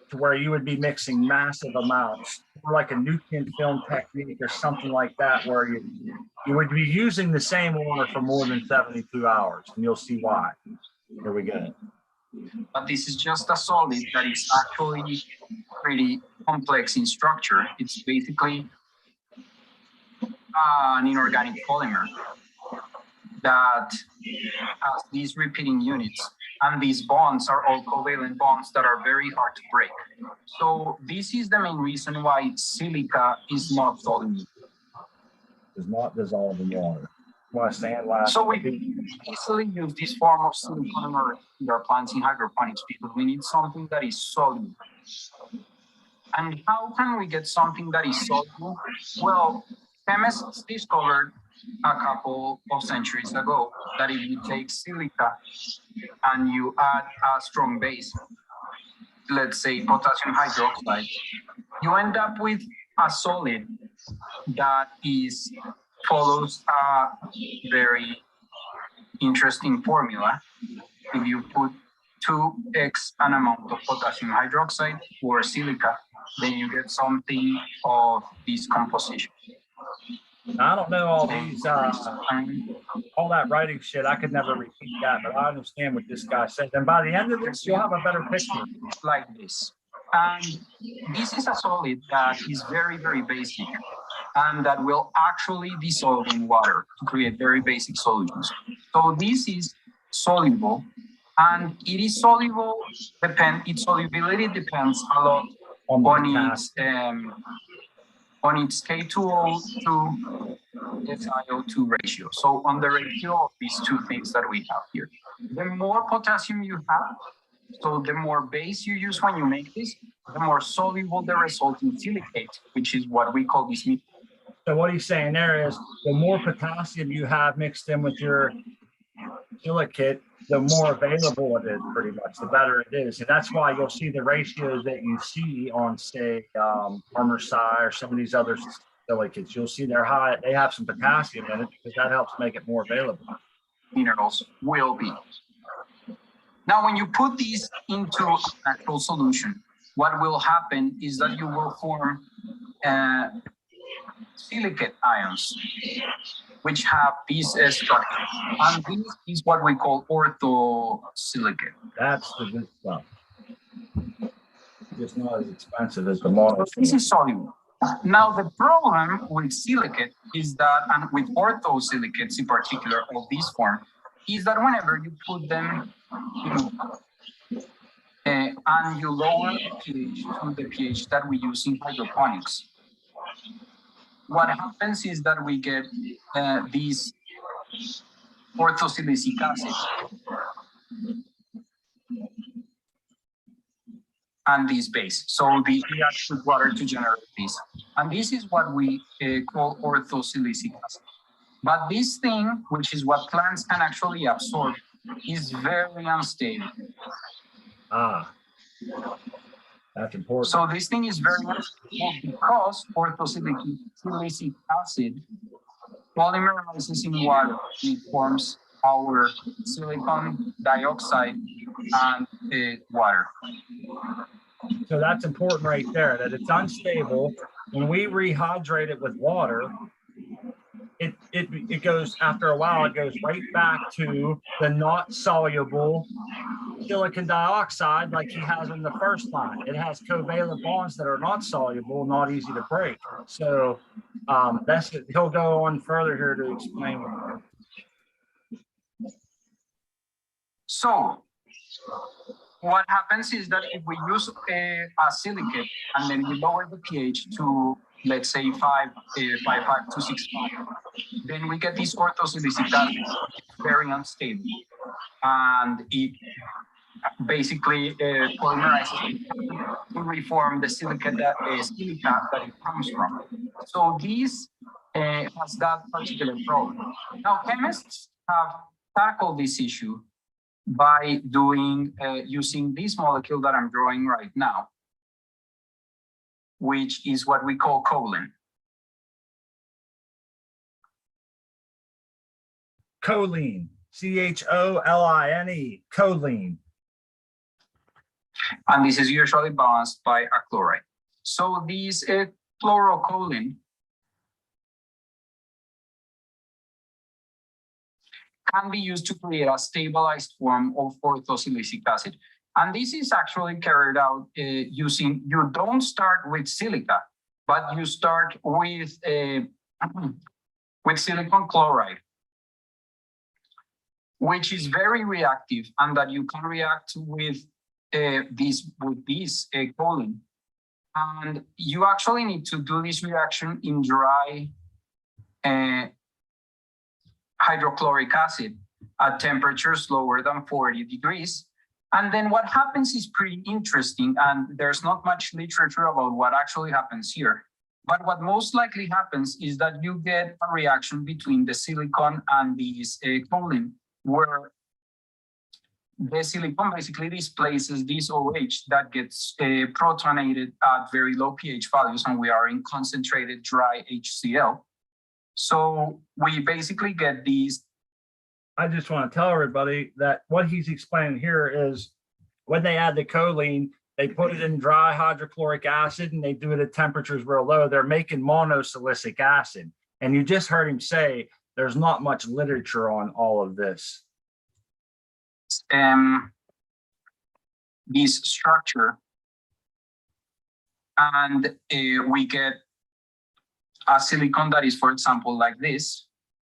to where you would be mixing massive amounts, or like a nutrient film technique or something like that, where you would be using the same water for more than 72 hours, and you'll see why. Here we go. But this is just a solid that is actually pretty complex in structure. It's basically an inorganic polymer that has these repeating units, and these bonds are all covalent bonds that are very hard to break. So this is the main reason why silica is not soluble. Does not dissolve in water. Want to stand last? So we easily use this form of silicon in our plants in hydroponics because we need something that is soluble. And how can we get something that is soluble? Well, chemists discovered a couple of centuries ago that if you take silica and you add a strong base, let's say potassium hydroxide, you end up with a solid that follows a very interesting formula. If you put 2x an amount of potassium hydroxide or silica, then you get something of this composition. I don't know all these, all that writing shit. I could never repeat that, but I understand what this guy said. And by the end of this, you'll have a better picture. Like this. And this is a solid that is very, very basic and that will actually dissolve in water to create very basic solutions. So this is soluble, and it is soluble, its solubility depends a lot on its K2O to SiO2 ratio. So on the ratio of these two things that we have here, the more potassium you have, so the more base you use when you make this, the more soluble the resulting silicate, which is what we call this medium. So what he's saying there is the more potassium you have mixed in with your silicate, the more available it is, pretty much, the better it is. And that's why you'll see the ratios that you see on, say, Armorsci or some of these other silicates. You'll see they're high, they have some potassium in it because that helps make it more available. Minerals will be. Now, when you put these into an actual solution, what will happen is that you will form silicate ions, which have this structure. And this is what we call orthosilicate. That's the good stuff. Just not as expensive as the mono. This is soluble. Now, the problem with silicate is that, and with orthosilicates in particular of this form, is that whenever you put them and you lower the pH to the pH that we use in hydroponics, what happens is that we get these orthosilicic acid. And this base. So these react with water to generate this. And this is what we call orthosilicic acid. But this thing, which is what plants can actually absorb, is very unstable. Ah, that's important. So this thing is very unstable because orthosilicic acid polymerizes in water. It forms our silicon dioxide and water. So that's important right there, that it's unstable. When we rehydrate it with water, it goes, after a while, it goes right back to the not soluble silicon dioxide like he has in the first line. It has covalent bonds that are not soluble, not easy to break. So he'll go on further here to explain. So what happens is that if we use a silicate and then we lower the pH to, let's say, 5.5 to 6.5, then we get this orthosilicic acid, very unstable, and it basically polymerizes to reform the silica that it comes from. So this has that particular problem. Now, chemists have tackled this issue by doing using this molecule that I'm drawing right now, which is what we call choline. Choline, choline, choline. And this is usually balanced by a chloride. So these chlorocholine can be used to create a stabilized form of orthosilicic acid. And this is actually carried out using, you don't start with silica, but you start with silicon chloride, which is very reactive, and that you can react with this choline. And you actually need to do this reaction in dry hydrochloric acid at temperatures lower than 40 degrees. And then what happens is pretty interesting, and there's not much literature about what actually happens here. But what most likely happens is that you get a reaction between the silicon and this choline, where the silicon basically displaces this OH that gets protonated at very low pH values, and we are in concentrated dry HCl. So we basically get these. I just want to tell everybody that what he's explaining here is when they add the choline, they put it in dry hydrochloric acid and they do it at temperatures real low. They're making monosilicic acid. And you just heard him say there's not much literature on all of this. This structure, and we get a silicon that is, for example, like this,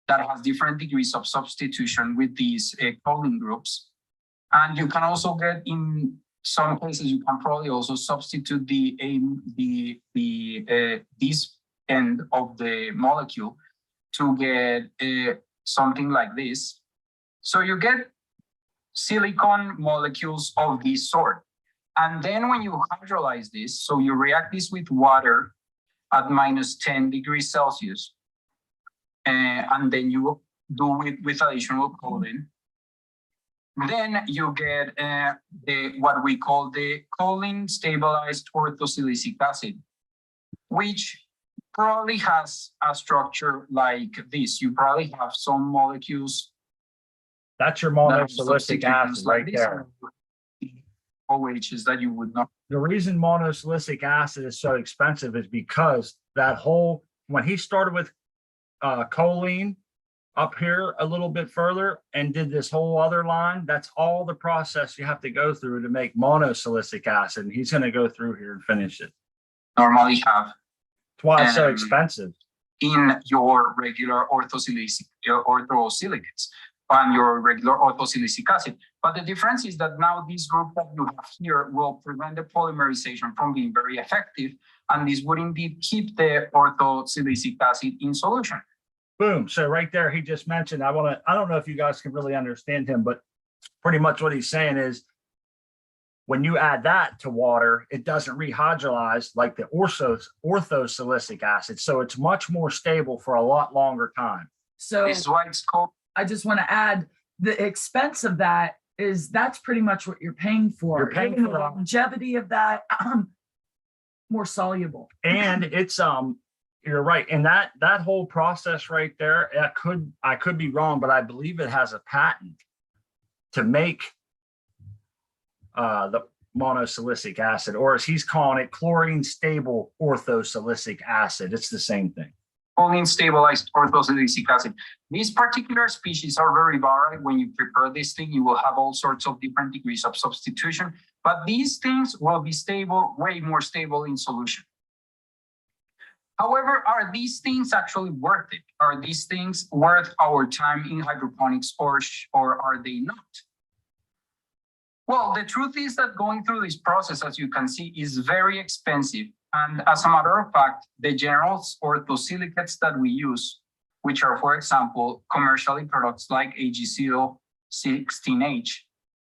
that has different degrees of substitution with these choline groups. And you can also get, in some cases, you can probably also substitute this end of the molecule to get something like this. So you get silicon molecules of this sort. And then when you hydrolyze this, so you react this with water at -10 degrees Celsius, and then you do it with additional choline, then you get what we call the choline stabilized orthosilicic acid, which probably has a structure like this. You probably have some molecules. That's your monosilicic acid right there. OHs that you would not. The reason monosilicic acid is so expensive is because that whole, when he started with choline up here a little bit further and did this whole other line, that's all the process you have to go through to make monosilicic acid. And he's going to go through here and finish it. Normally have. That's why it's so expensive. In your regular orthosilicates and your regular orthosilicic acid. But the difference is that now this group that you have here will prevent the polymerization from being very effective, and this would indeed keep the orthosilicic acid in solution. Boom. So right there, he just mentioned, I don't know if you guys can really understand him, but pretty much what he's saying is when you add that to water, it doesn't rehydrolyze like the orthosilicic acid. So it's much more stable for a lot longer time. So This is why it's called. I just want to add the expense of that's pretty much what you're paying for. You're paying Given for the that. longevity of that, more soluble. And it's you're right. And that whole process right there, I could be wrong, but I believe it has a patent to make the monosilicic acid, or as he's calling it, chlorine stable orthosilicic acid. It's the same thing. Choline stabilized orthosilicic acid. These particular species are very varied. When you prepare this thing, you will have all sorts of different degrees of substitution, but these things will be stable, way more stable in solution. However, are these things actually worth it? Are these things worth our time in hydroponics, or are they not? Well, the truth is that going through this process, as you can see, is very expensive. And as a matter of fact, the general orthosilicates that we use, which are, for example, commercially products like AgCl 16H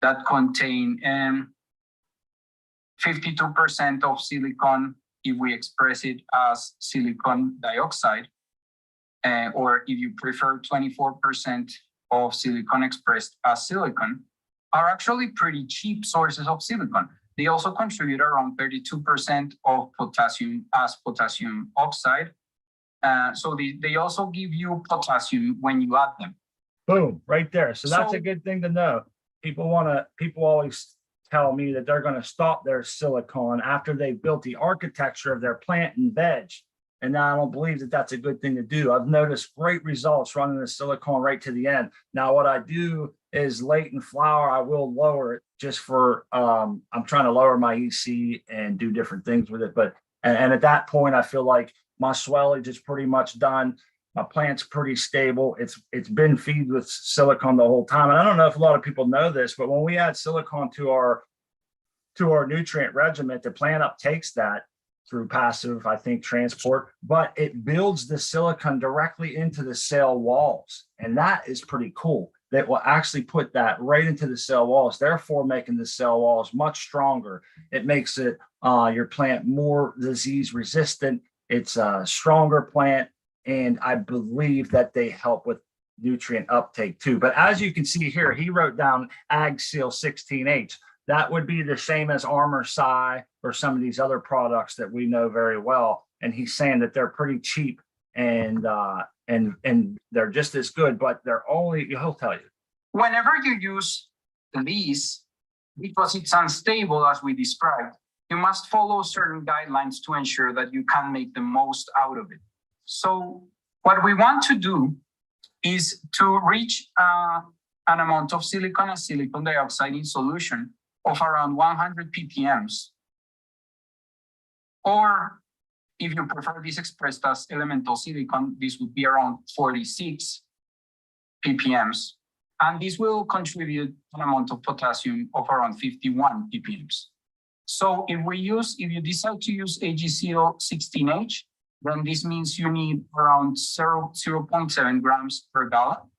that contain 52% of silicon if we express it as silicon dioxide, or if you prefer 24% of silicon expressed as silicon, are actually pretty cheap sources of silicon. They also contribute around 32% of potassium as potassium oxide. So they also give you potassium when you add them. Boom, right there. So that's a good thing to know. People always tell me that they're going to stop their silicon after they've built the architecture of their plant and veg. And I don't believe that that's a good thing to do. I've noticed great results running the silicone right to the end. Now, what I do is late in flower, I will lower it just for, I'm trying to lower my EC and do different things with it. But, and at that point, I feel like my swellage is pretty much done. My plant's pretty stable. It's been feed with silicone the whole time. And I don't know if a lot of people know this, but when we add silicone to our nutrient regimen, the plant uptakes that through passive, I think, transport, but it builds the silicon directly into the cell walls. And that is pretty cool. That will actually put that right into the cell walls, therefore making the cell walls much stronger. It makes it your plant more disease resistant. It's a stronger plant. And I believe that they help with nutrient uptake too. But as you can see here, he wrote down AgSeal 16H. That would be the same as Armor Psi or some of these other products that we know very well. And he's saying that they're pretty cheap and they're just as good, but he'll tell you. Whenever you use these, because it's unstable as we described, you must follow certain guidelines to ensure that you can make the most out of it. So what we want to do is to reach an amount of silicon and silicon dioxide in solution of around 100 ppms. Or if you prefer this expressed as elemental silicon, this would be around 46 ppms. And this will contribute an amount of potassium of around 51 ppms. So if you decide to use AgCl 16H, then this means you need around 0.7 grams per gallon.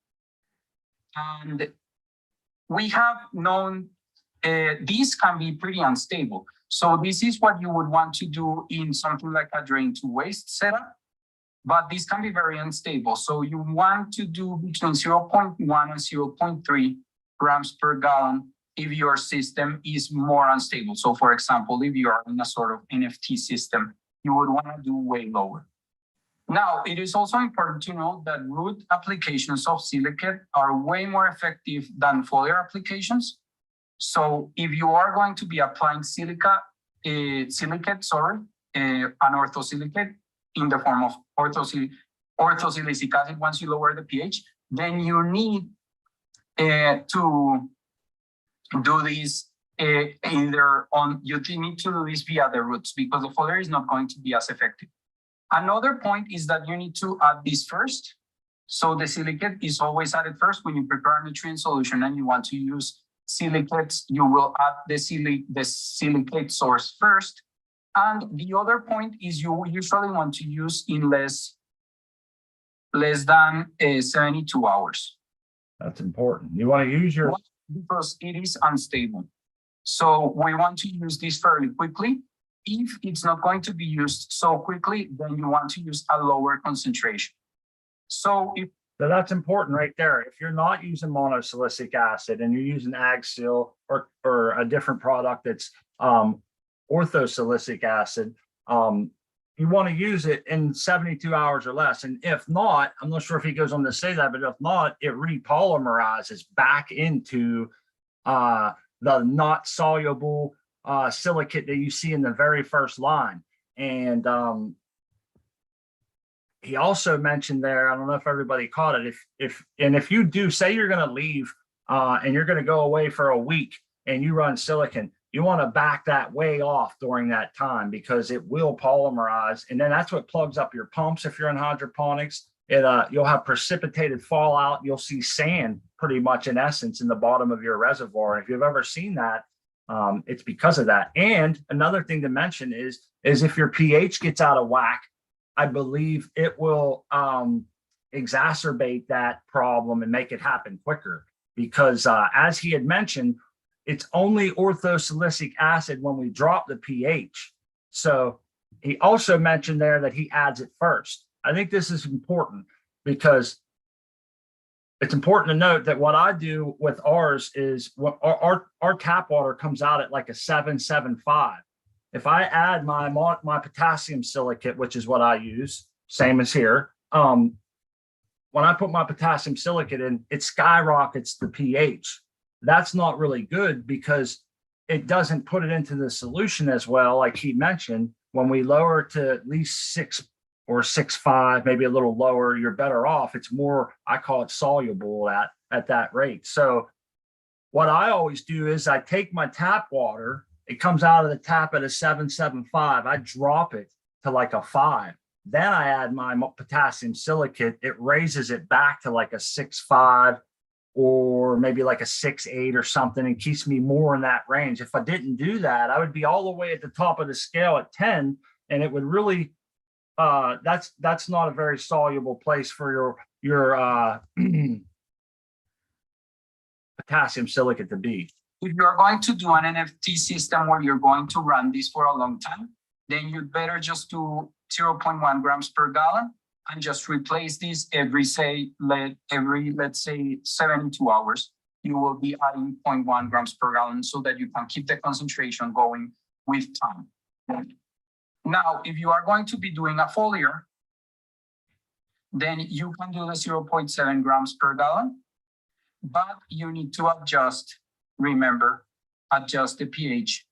And we have known these can be pretty unstable. So this is what you would want to do in something like a drain to waste setup, but this can be very unstable. So you want to do between 0.1 and 0.3 grams per gallon if your system is more unstable. So for example, if you are in a sort of NFT system, you would want to do way lower. Now, it is also important to note that root applications of silicate are way more effective than foliar applications. So if you are going to be applying an orthosilicate in the form of orthosilicic acid, once you lower the pH, then you need to do this you need to do this via the roots because the foliar is not going to be as effective. Another point is that you need to add this first. So the silicate is always added first when you prepare a nutrient solution and you want to use silicates, you will add the silicate source first. And the other point is you usually want to use in less less than 72 hours. That's important. You want to use your, Why? Because it is unstable. So we want to use this fairly quickly. If it's not going to be used so quickly, then you want to use a lower concentration. So if so that's important right there. If you're not using monosilicic acid and you're using AgSeal or a different product that's orthosilicic acid, you want to use it in 72 hours or less. And if not, I'm not sure if he goes on to say that, but if not, it repolymerizes back into the not soluble silicate that you see in the very first line. And he also mentioned there, I don't know if everybody caught it, if you do say you're going to leave and you're going to go away for a week and you run silicon, you want to back that way off during that time because it will polymerize. And then that's what plugs up your pumps. If you're in hydroponics, you'll have precipitated fallout. You'll see sand pretty much in essence in the bottom of your reservoir. And if you've ever seen that, it's because of that. And another thing to mention is if your pH gets out of whack, I believe it will exacerbate that problem and make it happen quicker because as he had mentioned, it's only orthosilicic acid when we drop the pH. So he also mentioned there that he adds it first. I think this is important because it's important to note that what I do with ours is our tap water comes out at like a 7.75. If I add my potassium silicate, which is what I use, same as here, when I put my potassium silicate in, it skyrockets the pH. That's not really good because it doesn't put it into the solution as well, like he mentioned. When we lower to at least 6 or 6.5, maybe a little lower, you're better off. It's more, I call it soluble at that rate. So what I always do is I take my tap water, it comes out of the tap at a 7.75. I drop it to like a 5. Then I add my potassium silicate. It raises it back to like a 6.5 or maybe like a 6.8 or something and keeps me more in that range. If I didn't do that, I would be all the way at the top of the scale at 10, and it would really, that's not a very soluble place for your potassium silicate to be. if you're going to do an NFT system where you're going to run this for a long time, then you'd better just do 0.1 grams per gallon and just replace this every, let's say 72 hours. You will be adding 0.1 grams per gallon so that you can keep the concentration going with time. Now, if you are going to be doing a foliar, then you can do the 0.7 grams per gallon, but you need to adjust, remember, adjust the pH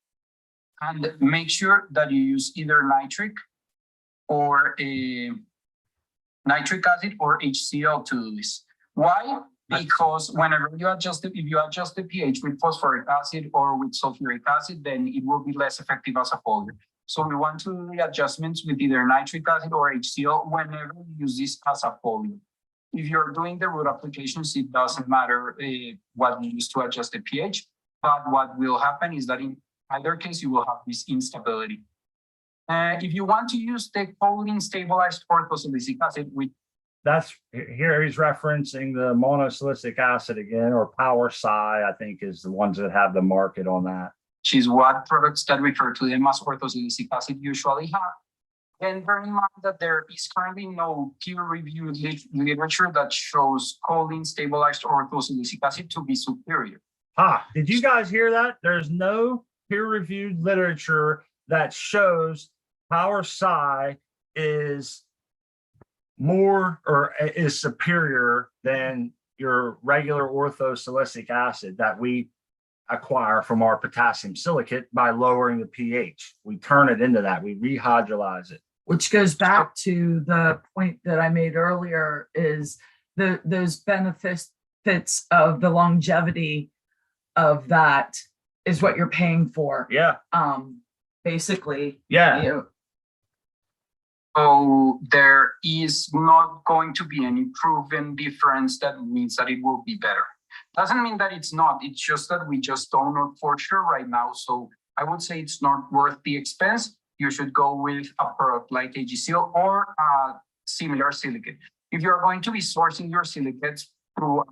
and make sure that you use either nitric acid or HCl to do this. Why? Because whenever you adjust it, if you adjust the pH with phosphoric acid or with sulfuric acid, then it will be less effective as a foliar. So we want to do the adjustments with either nitric acid or HCl whenever you use this as a foliar. If you're doing the root applications, it doesn't matter what you use to adjust the pH, but what will happen is that in either case, you will have this instability. If you want to use the choline stabilized orthosilicic acid, which that's here he's referencing the monosilicic acid again, or Power Psi, I think is the ones that have the market on that. which is what products that refer to them as orthosilicic acid usually have. And bear in mind that there is currently no peer-reviewed literature that shows choline stabilized orthosilicic acid to be superior. Did you guys hear that? There's no peer-reviewed literature that shows Power Psi is more or is superior than your regular orthosilicic acid that we acquire from our potassium silicate by lowering the pH. We turn it into that, we rehydrolyze it. Which goes back to the point that I made earlier, is those benefits of the longevity of that is what you're paying for. Yeah. Basically. Yeah. You know, So there is not going to be any proven difference that means that it will be better. Doesn't mean that it's not, it's just that we just don't know for sure right now. So I would say it's not worth the expense. You should go with a product like AgSeal or a similar silicate. If you're going to be sourcing your silicates through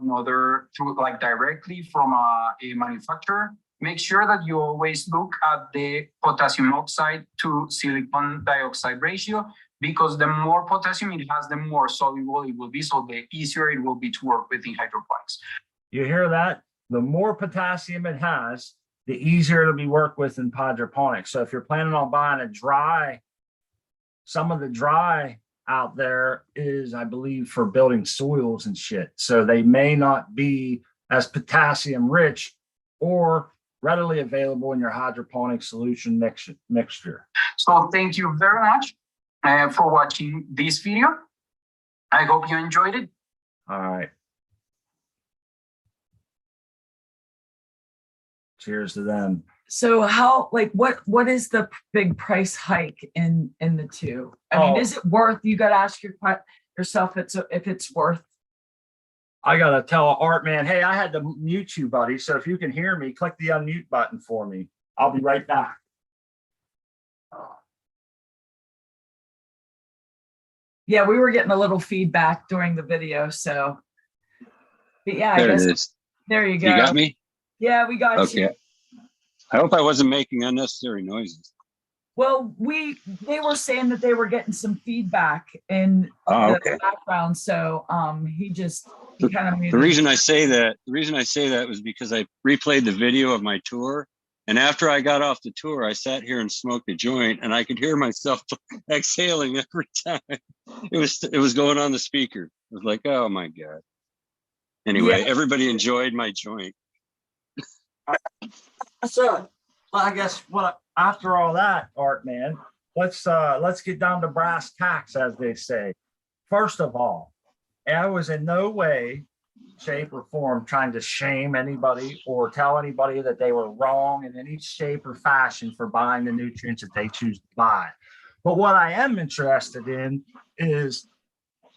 like directly from a manufacturer, make sure that you always look at the potassium oxide to silicon dioxide ratio, because the more potassium it has, the more soluble it will be. So the easier it will be to work with in hydroponics. You hear that? The more potassium it has, the easier it'll be worked with in hydroponics. So if you're planning on buying some of the dry out there is, I believe, for building soils and shit. So they may not be as potassium rich or readily available in your hydroponic solution mixture. So thank you very much for watching this video. I hope you enjoyed it. All right. Cheers to them. So how, like, what is the big price hike in the two? I mean, is it worth, you got to ask yourself if it's worth. I got to tell Art, man, hey, I had to mute you, buddy. So if you can hear me, click the unmute button for me. I'll be right back. Yeah, we were getting a little feedback during the video, so. But yeah, There I guess it is. there you go. You got me? Yeah, we got you. Okay. I hope I wasn't making unnecessary noises. Well, they were saying that they were getting some feedback in the background, so he kind of The reason I say that was because I replayed the video of my tour, and after I got off the tour, I sat here and smoked a joint, and I could hear myself exhaling every time. It was going on the speaker. I was like, oh my God. Anyway, Yeah. Everybody enjoyed my joint. So, well, I guess after all that, Art, man, let's get down to brass tacks, as they say. First of all, I was in no way, shape, or form trying to shame anybody or tell anybody that they were wrong in any shape or fashion for buying the nutrients that they choose to buy. But what I am interested in is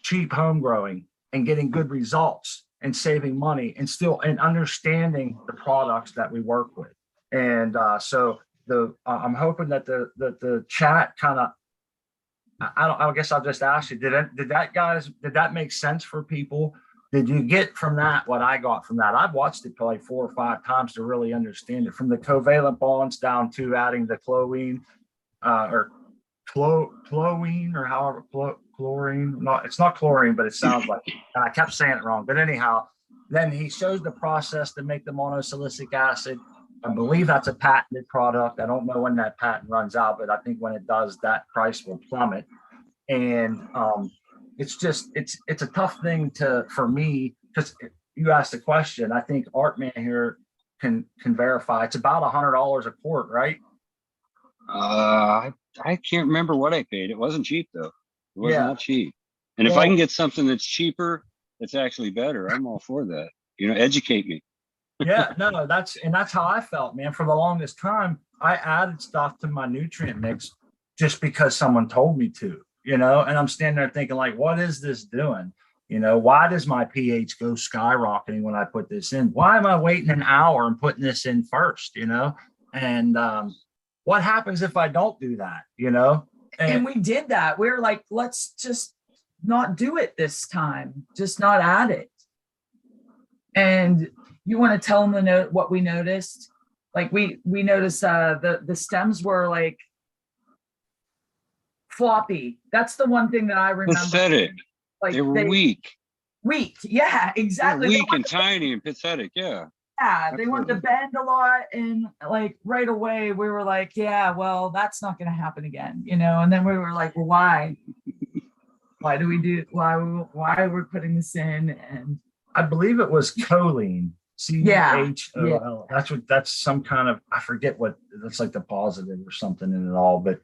cheap home growing and getting good results and saving money and understanding the products that we work with. And so I'm hoping that the chat kind of, I guess I'll just ask you, did that make sense for people? Did you get from that what I got from that? I've watched it probably 4 or 5 times to really understand it, from the covalent bonds down to adding the chlorine or chlorine or however, chlorine. No, it's not chlorine, but it sounds like, and I kept saying it wrong. But anyhow, then he shows the process to make the monosilicic acid. I believe that's a patented product. I don't know when that patent runs out, but I think when it does, that price will plummet. And it's a tough thing for me, because you asked the question. I think Artman here can verify. It's about $100 a quart, right? I can't remember what I paid. It wasn't cheap though. It was not cheap. And if I can get something that's cheaper, that's actually better, I'm all for that. Educate me. Yeah, no, that's how I felt, man. For the longest time, I added stuff to my nutrient mix just because someone told me to, and I'm standing there thinking, like, what is this doing? Why does my pH go skyrocketing when I put this in? Why am I waiting an hour and putting this in first? And what happens if I don't do that? And we did that. We were like, let's just not do it this time. Just not add it. And you want to tell them what we noticed? Like we noticed the stems were like floppy. That's the one thing that I remember. Pathetic. Like they were weak. Weak. Yeah, exactly. Weak and tiny and pathetic. Yeah. Yeah, they wanted to bend a lot, and like right away we were like, yeah, well, that's not going to happen again, And then we were like, well, why? Why do we do? Why are we putting this in? And I believe it was choline. CHOL. That's some kind of, I forget what that's, like the positive or something in it all. But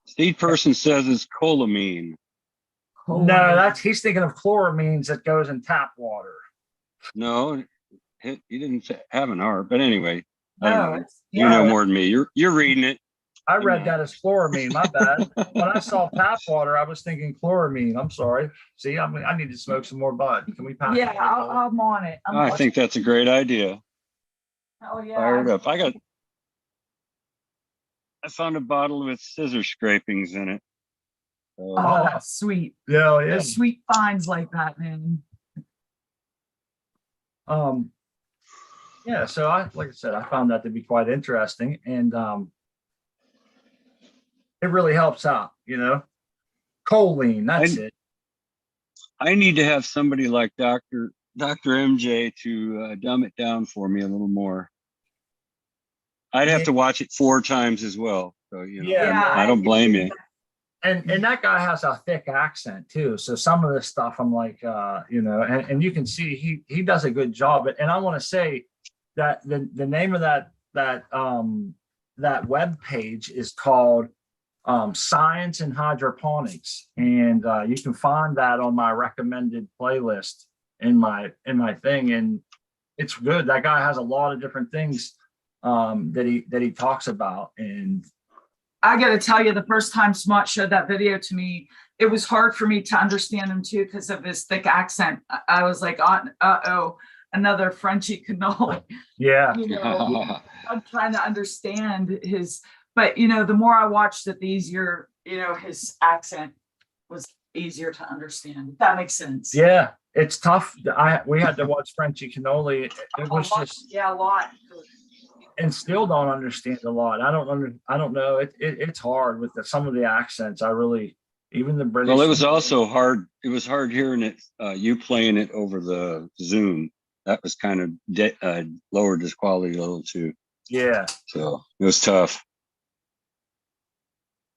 Seed person says it's cholamine. No, he's thinking of chloramines that goes in tap water. No, he didn't have an R, but anyway, you know more than me. You're reading it. I read that as chloramine. My bad. When I saw tap water, I was thinking chloramine. I'm sorry. See, I need to smoke some more bud. Can we pass? Yeah, I'm on it. I think that's a great idea. Oh yeah. Fired up. I found a bottle with scissor scrapings in it. Oh, So, that's sweet. Yeah, yeah. There's sweet finds like that, man. Yeah, so like I said, I found that to be quite interesting, and it really helps out, choline, that's it. I need to have somebody like Dr. MJ to dumb it down for me a little more. I'd have to watch it 4 times as well. So, Yeah, I don't blame you. And that guy has a thick accent too. So some of this stuff I'm like, and you can see he does a good job. And I want to say that the name of that web page is called Science and Hydroponics, and you can find that on my recommended playlist in my thing, and it's good. That guy has a lot of different things that he talks about. And I got to tell you, the first time Smart showed that video to me, it was hard for me to understand him too because of his thick accent. I was like, uh-oh, another Frenchy cannoli. yeah, I'm trying to understand his, but the more I watched it, the easier, his accent was easier to understand. If that makes sense. yeah, it's tough. We had to watch Frenchy cannoli. It was just, a lot. and still don't understand a lot. I don't know. It's hard with some of the accents. I really, even the British. Well, it was also hard. It was hard hearing it, you playing it over the Zoom. That was kind of lowered his quality a little too. Yeah. So it was tough.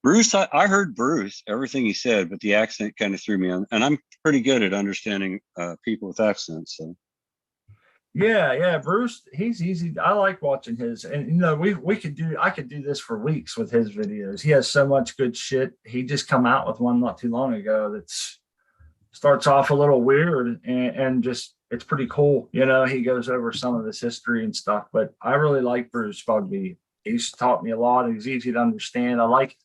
Bruce, I heard Bruce, everything he said, but the accent kind of threw me on. And I'm pretty good at understanding people with accents. So. Yeah, Bruce, he's easy. I like watching his, and I could do this for weeks with his videos. He has so much good shit. He just come out with one not too long ago that's starts off a little weird and just it's pretty cool. He goes over some of his history and stuff, but I really like Bruce Bugby. He's taught me a lot. He's easy to understand. I like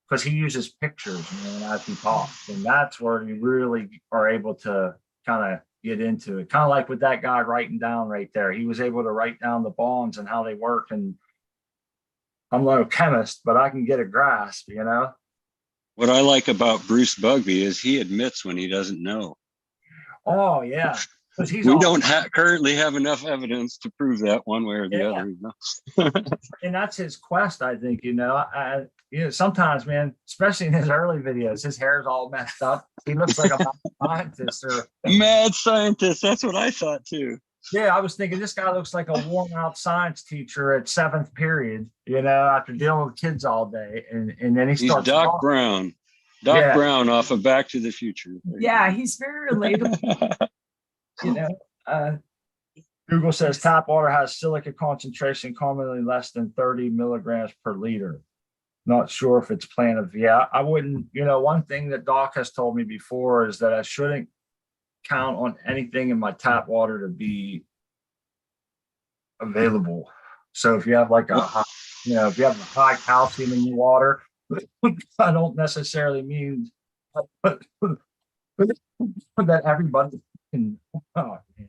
because he uses pictures, as he talks, and that's where you really are able to kind of get into it. Kind of like with that guy writing down right there. He was able to write down the bonds and how they work. And I'm no chemist, but I can get a grasp, What I like about Bruce Bugby is he admits when he doesn't know. Oh, yeah. We don't currently have enough evidence to prove that one way or the other. And that's his quest, I think. Sometimes, man, especially in his early videos, his hair's all messed up. He looks like a scientist or mad scientist. That's what I thought too. Yeah, I was thinking this guy looks like a worn-out science teacher at 7th period. After dealing with kids all day, and then he's Doc Brown. Brown off of Back to the Future. Yeah, he's very relatable. Google says tap water has silica concentration commonly less than 30 milligrams per liter. Not sure if it's I wouldn't, one thing that Doc has told me before is that I shouldn't count on anything in my tap water to be available. So if you have if you have a high calcium in your water, I don't necessarily mean that everybody can. Oh, man.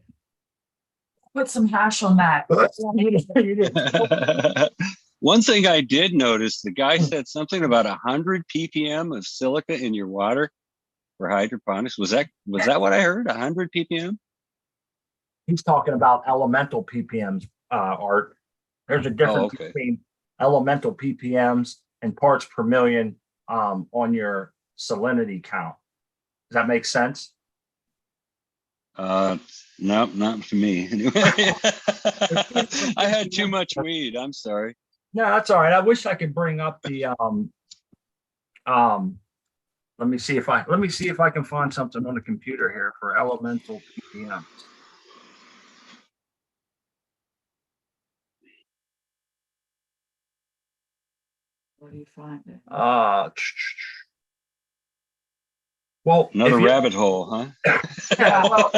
Put some hash on that. One thing I did notice, the guy said something about 100 ppm of silica in your water for hydroponics. Was that what I heard? 100 ppm? He's talking about elemental ppms, Art. There's a difference between elemental ppms and parts per million on your salinity count. Does that make sense? No, not to me. Anyway, I had too much weed. I'm sorry. No, that's all right. I wish I could bring up the let me see if I can find something on the computer here for elemental ppm. Where do you find it? Well, another rabbit hole, huh? Yeah, well,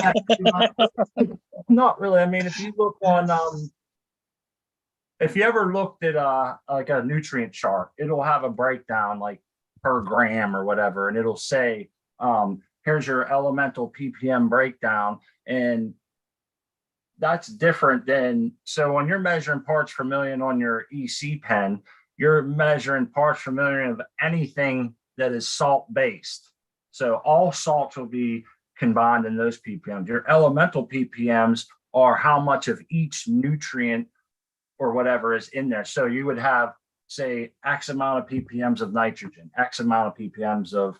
not really. I mean, if you look on if you ever looked at like a nutrient chart, it'll have a breakdown like per gram or whatever, and it'll say here's your elemental ppm breakdown, and that's different than, so when you're measuring parts per million on your EC pen, you're measuring parts per million of anything that is salt based. So all salts will be combined in those ppms. Your elemental ppms are how much of each nutrient or whatever is in there. So you would have, say, X amount of ppms of nitrogen, X amount of ppms of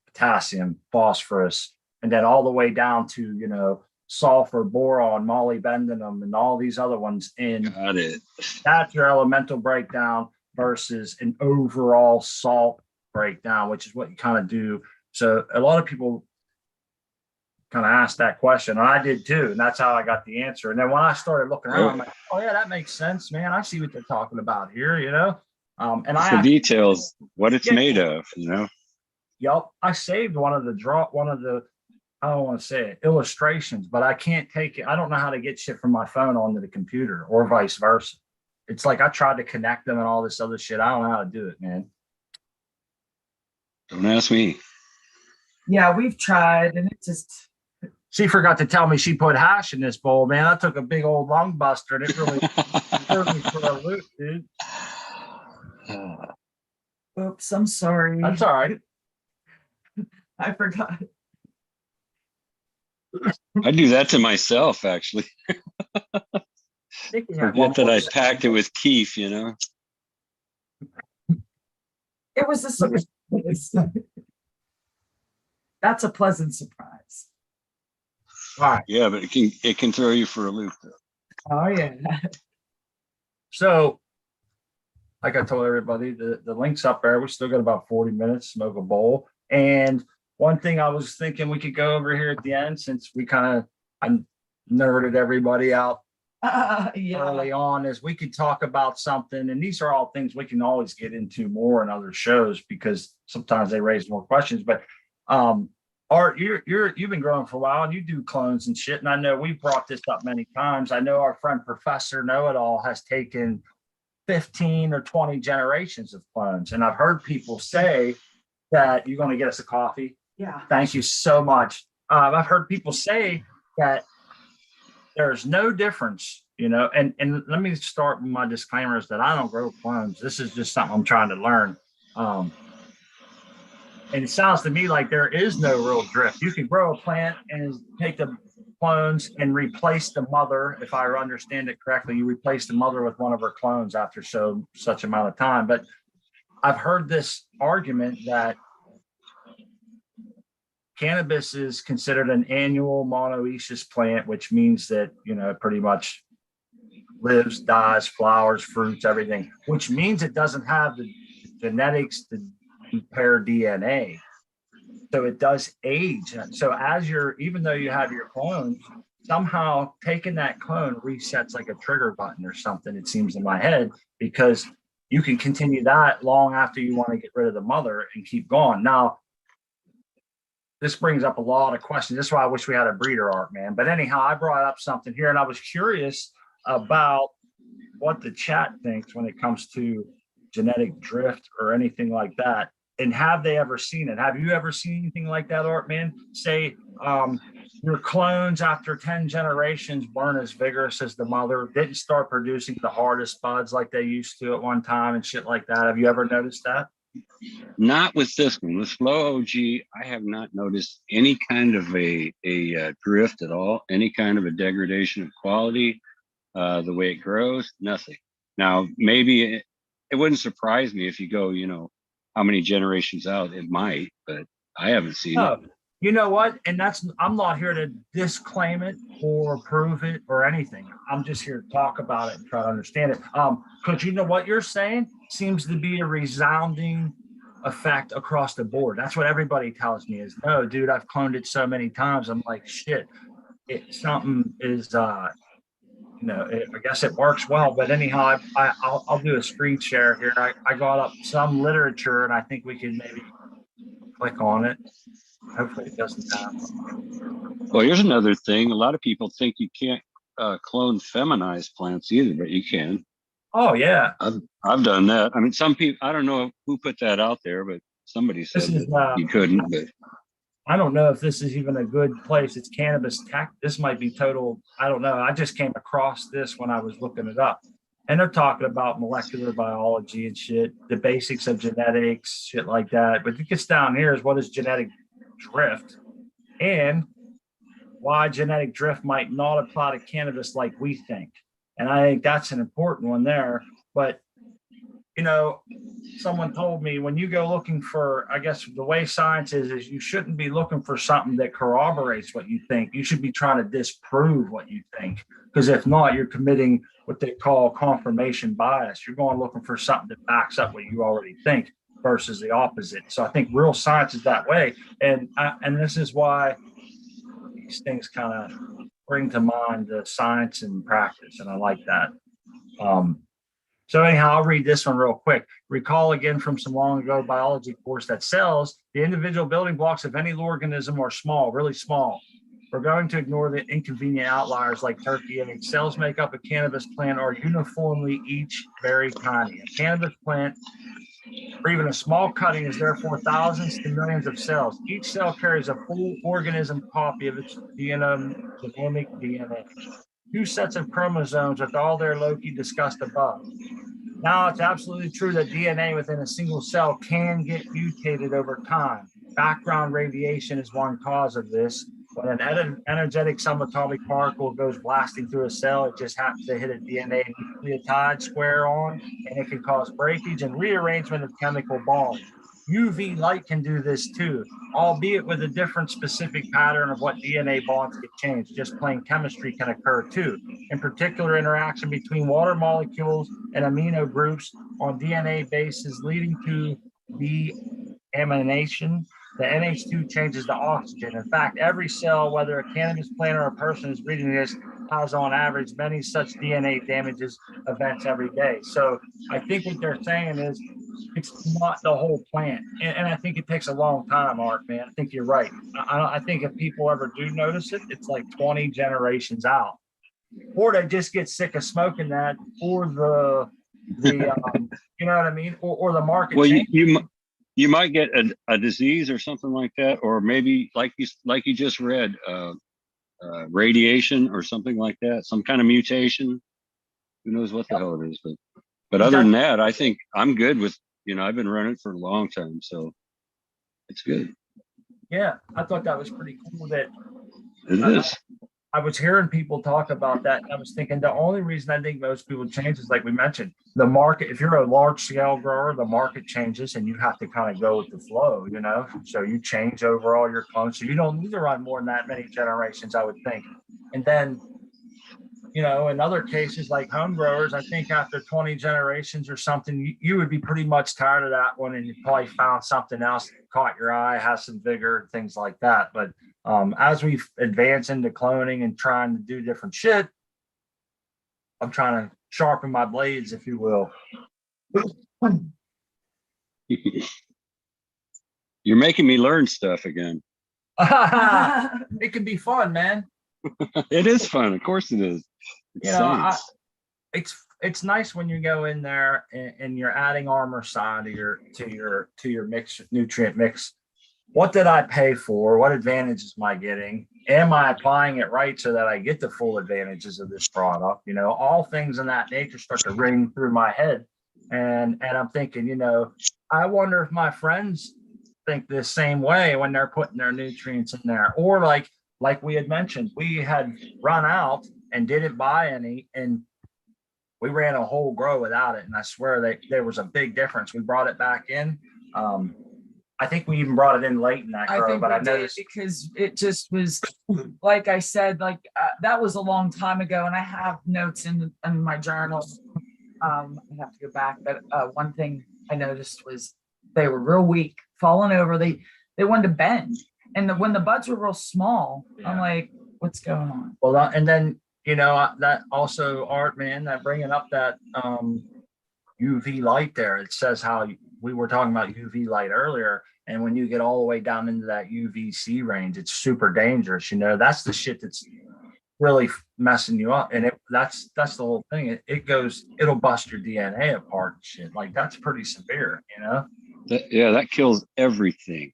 potassium, phosphorus, and then all the way down to, you know, sulfur, boron, molybdenum, and all these other ones in. Got it. That's your elemental breakdown versus an overall salt breakdown, which is what you kind of do. So a lot of people kind of asked that question, and I did too, and that's how I got the answer. And then when I started looking around, I'm like, oh yeah, that makes sense, man. I see what they're talking about here, you know. And It's I the details, what it's Yeah. made of, you know. Yep, I saved one of the I don't want to say it, illustrations, but I can't take it. I don't know how to get shit from my phone onto the computer or vice versa. It's like I tried to connect them and all this other shit. I don't know how to do it, man. Don't ask me. Yeah, we've tried and it just, She forgot to tell me she put hash in this bowl, man. I took a big old lung buster and it really threw me for a loop, dude. oops, I'm sorry. That's all right. I forgot. I do that to myself, actually. Forget that I packed it with Keef, you know. It was a surprise. That's a pleasant surprise. All right. Yeah, but it can throw you for a loop, though. Oh, yeah. So, like I told everybody, the link's up there. We still got about 40 minutes, smoke a bowl. And one thing I was thinking we could go over here at the end, since I nerded everybody out Yeah. early on, is we could talk about something. And these are all things we can always get into more in other shows because sometimes they raise more questions. But Art, you've been growing for a while and you do clones and shit. And I know we've brought this up many times. I know our friend Professor Know-It-All has taken 15 or 20 generations of clones. And I've heard people say that you're going to get us a coffee. Yeah. Thank you so much. I've heard people say that there's no difference, you know, and let me start with my disclaimers that I don't grow clones. This is just something I'm trying to learn. And it sounds to me like there is no real drift. You can grow a plant and take the clones and replace the mother. If I understand it correctly, you replace the mother with one of her clones after such amount of time. But I've heard this argument that cannabis is considered an annual monoecious plant, which means that, you know, it pretty much lives, dies, flowers, fruits, everything, which means it doesn't have the genetics to repair DNA. So it does age. So even though you have your clones, somehow taking that clone resets like a trigger button or something, it seems in my head, because you can continue that long after you want to get rid of the mother and keep going. Now, this brings up a lot of questions. That's why I wish we had a breeder, Art, man. But anyhow, I brought up something here and I was curious about what the chat thinks when it comes to genetic drift or anything like that. And have they ever seen it? Have you ever seen anything like that, Art, man? Say your clones after 10 generations weren't as vigorous as the mother, didn't start producing the hardest buds like they used to at one time and shit like that. Have you ever noticed that? Not with this one. With Flow OG, I have not noticed any kind of a drift at all, any kind of a degradation of quality, the way it grows, nothing. Now, maybe it wouldn't surprise me if you go, you know, how many generations out, it might, but I haven't seen it. You know what? And I'm not here to disclaim it or prove it or anything. I'm just here to talk about it and try to understand it. Because you know what you're saying seems to be a resounding effect across the board. That's what everybody tells me is, no, dude, I've cloned it so many times. I'm like, shit, something is, you know, I guess it works well. But anyhow, I'll do a screen share here. I got up some literature and I think we can maybe click on it. Hopefully it doesn't happen. Well, here's another thing. A lot of people think you can't clone feminized plants either, but you can. Oh yeah, I've done that. I mean, some people, I don't know who put that out there, but somebody said that you couldn't. But I don't know if this is even a good place. It's Cannabis Tech. This might be total. I don't know. I just came across this when I was looking it up. And they're talking about molecular biology and shit, the basics of genetics, shit like that. But it gets down here is what is genetic drift and why genetic drift might not apply to cannabis like we think. And I think that's an important one there. But, you know, someone told me when you go looking for, I guess the way science is you shouldn't be looking for something that corroborates what you think. You should be trying to disprove what you think. Because if not, you're committing what they call confirmation bias. You're going looking for something that backs up what you already think versus the opposite. So I think real science is that way. And this is why these things kind of bring to mind the science and practice. And I like that. So anyhow, I'll read this one real quick. Recall again from some long ago biology course that cells, the individual building blocks of any organism, are small, really small. We're going to ignore the inconvenient outliers like turkey eggs. Cells make up a cannabis plant are uniformly each very tiny. A cannabis plant, or even a small cutting, is therefore thousands to millions of cells. Each cell carries a full organism copy of its genomic DNA. 2 sets of chromosomes with all their loci discussed above. Now, it's absolutely true that DNA within a single cell can get mutated over time. Background radiation is one cause of this. When an energetic subatomic particle goes blasting through a cell, it just happens to hit a DNA nucleotide square on, and it can cause breakage and rearrangement of chemical bonds. UV light can do this too, albeit with a different specific pattern of what DNA bonds get changed. Just plain chemistry can occur too. In particular, interaction between water molecules and amino groups on DNA bases leading to deamination. The NH2 changes to oxygen. In fact, every cell, whether a cannabis plant or a person is reading this, has on average many such DNA damages events every day. So I think what they're saying is it's not the whole plant. And I think it takes a long time, Art, man. I think you're right. I think if people ever do notice it, it's like 20 generations out. Or they just get sick of smoking that, or the you know what I mean? Or the market. Well, you might get a disease or something like that, or maybe like you just read, radiation or something like that, some kind of mutation. Who knows what the hell it is? But other than that, I think I'm good with, I've been running for a long time, so it's good. Yeah, I thought that was pretty cool that it is. I was hearing people talk about that. And I was thinking the only reason I think most people change is like we mentioned, the market. If you're a large scale grower, the market changes and you have to kind of go with the flow, so you change overall your clones. So you don't need to run more than that many generations, I would think. And then, in other cases like home growers, I think after 20 generations or something, you would be pretty much tired of that one and you probably found something else that caught your eye, has some vigor, things like that. But as we advance into cloning and trying to do different shit, I'm trying to sharpen my blades, if you will. You're making me learn stuff again. It can be fun, man. It is fun. Of course it is. It's nice when you go in there and you're adding armor side to your mix, nutrient mix. What did I pay for? What advantages am I getting? Am I applying it right so that I get the full advantages of this product? All things in that nature start to ring through my head. And I'm thinking, I wonder if my friends think the same way when they're putting their nutrients in there. Or like we had mentioned, we had run out and didn't buy any, and we ran a whole grow without it. And I swear there was a big difference. We brought it back in. I think we even brought it in late in that grow, but I noticed because it just was, like I said, that was a long time ago, and I have notes in my journal. I have to go back, but one thing I noticed was they were real weak, falling over. They wanted to bend, and when the buds were real small, yeah. I'm like, what's going on? Well, and then that also, Art, man, that bringing up that UV light there. It says how we were talking about UV light earlier, and when you get all the way down into that UVC range, it's super dangerous. That's the shit that's really messing you up, and that's the whole thing. It'll bust your DNA apart and shit. Like, that's pretty severe. That kills everything.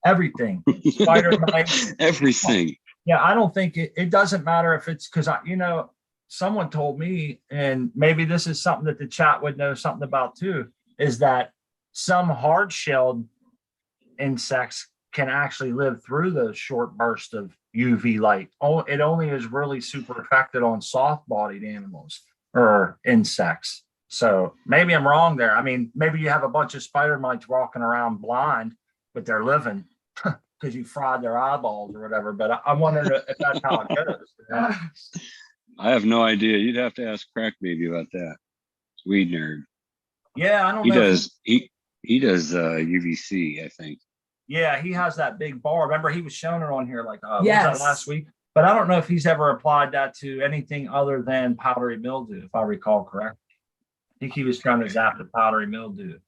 Everything. Spider mites. Everything. Yeah, I don't think it doesn't matter if it's because someone told me, and maybe this is something that the chat would know something about too, is that some hard-shelled insects can actually live through those short bursts of UV light. Oh, it only is really super affected on soft-bodied animals or insects. So maybe I'm wrong there. I mean, maybe you have a bunch of spider mites walking around blind, but they're living because you fried their eyeballs or whatever. But I'm wondering if that's how it goes. You know? I have no idea. You'd have to ask Crack Baby about that. Weed nerd. Yeah, I don't He know. does. He does UVC, I think. Yeah, he has that big bar. Remember, he was showing it on here like Yes. was that last week? But I don't know if he's ever applied that to anything other than powdery mildew, if I recall correct. I think he was trying to zap the powdery mildew.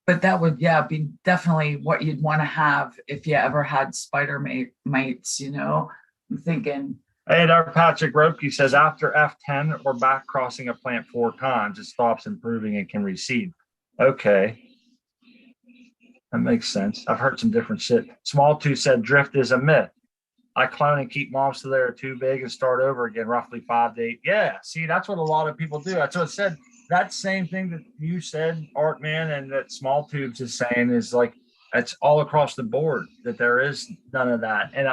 But that would, be definitely what you'd want to have if you ever had spider mites, you know? I'm thinking. Hey, there, Patrick Ropke says after F10 or back crossing a plant 4 times, it stops improving and can recede. Okay. That makes sense. I've heard some different shit. Small 2 said drift is a myth. I clone and keep moms till they're too big and start over again, roughly 5 to 8. Yeah, see, that's what a lot of people do. That's what it said. That same thing that you said, Artman, and that Small Tubes is saying is like, it's all across the board that there is none of that. And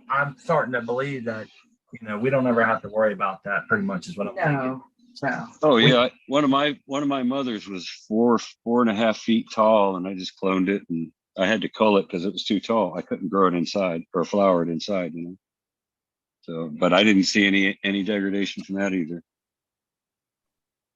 I'm starting to believe that, you know, we don't ever have to worry about that pretty much is what I'm thinking. No. Oh yeah, one of my mothers was 4.5 feet tall, and I just cloned it, and I had to cull it because it was too tall. I couldn't grow it inside or flower it inside, you know. So, but I didn't see any degradation from that either.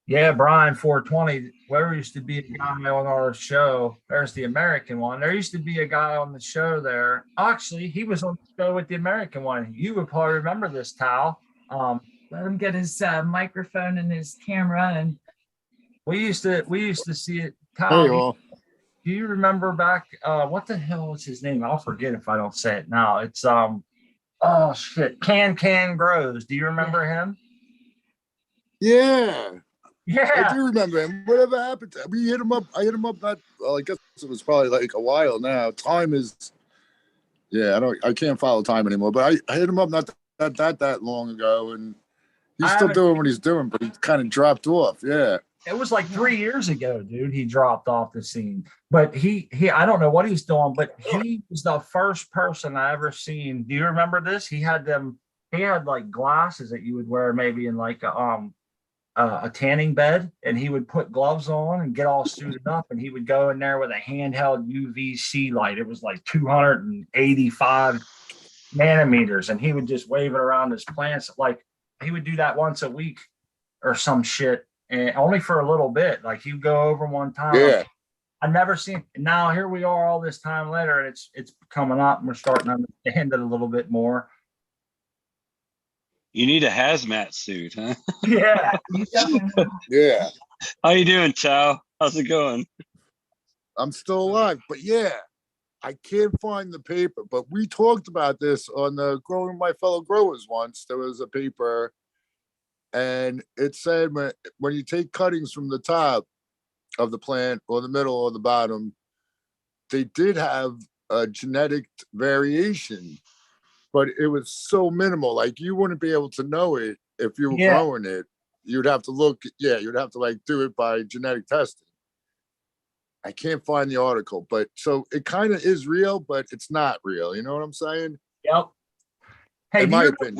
Yeah, Brian 420. There used to be a guy on our show. There's the American one. There used to be a guy on the show there. Actually, he was on the show with the American one. You would probably remember this, Tal. Let him get his microphone and his camera, and we used to see it. Tal, Hey, all. do you remember back? What the hell was his name? I'll forget if I don't say it now. It's oh shit, Can Grows. Do you remember him? Yeah, Yeah. I do remember him. Whatever happened? We hit him up. I hit him up. Not. Well, I guess it was probably like a while now. Time is. Yeah, I can't follow time anymore. But I hit him up not that long ago, and he's still doing what he's doing, but he kind of dropped off. Yeah. It was like 3 years ago, dude. He dropped off the scene, but he I don't know what he's doing, but he was the first person I ever seen. Do you remember this? He had like glasses that you would wear maybe in like a tanning bed, and he would put gloves on and get all suited up, and he would go in there with a handheld UVC light. It was like 285 nanometers, and he would just wave it around his plants. Like he would do that once a week or some shit, and only for a little bit. Like he'd go over one time. Yeah. I never seen. Now here we are all this time later, and it's coming up, and we're starting to understand it a little bit more. You need a hazmat suit, huh? Yeah. Yeah. How you doing, Chow? How's it going? I'm still alive, but yeah, I can't find the paper. But we talked about this on the Growing My Fellow Growers once. There was a paper, and it said when you take cuttings from the top of the plant or the middle or the bottom, they did have a genetic variation, but it was so minimal. Like you wouldn't be able to know it if you were growing it. You'd have to look. Yeah, you'd have to like do it by genetic testing. I can't find the article, but so it kind of is real, but it's not real. You know what I'm saying? Yep. Hey, in my opinion,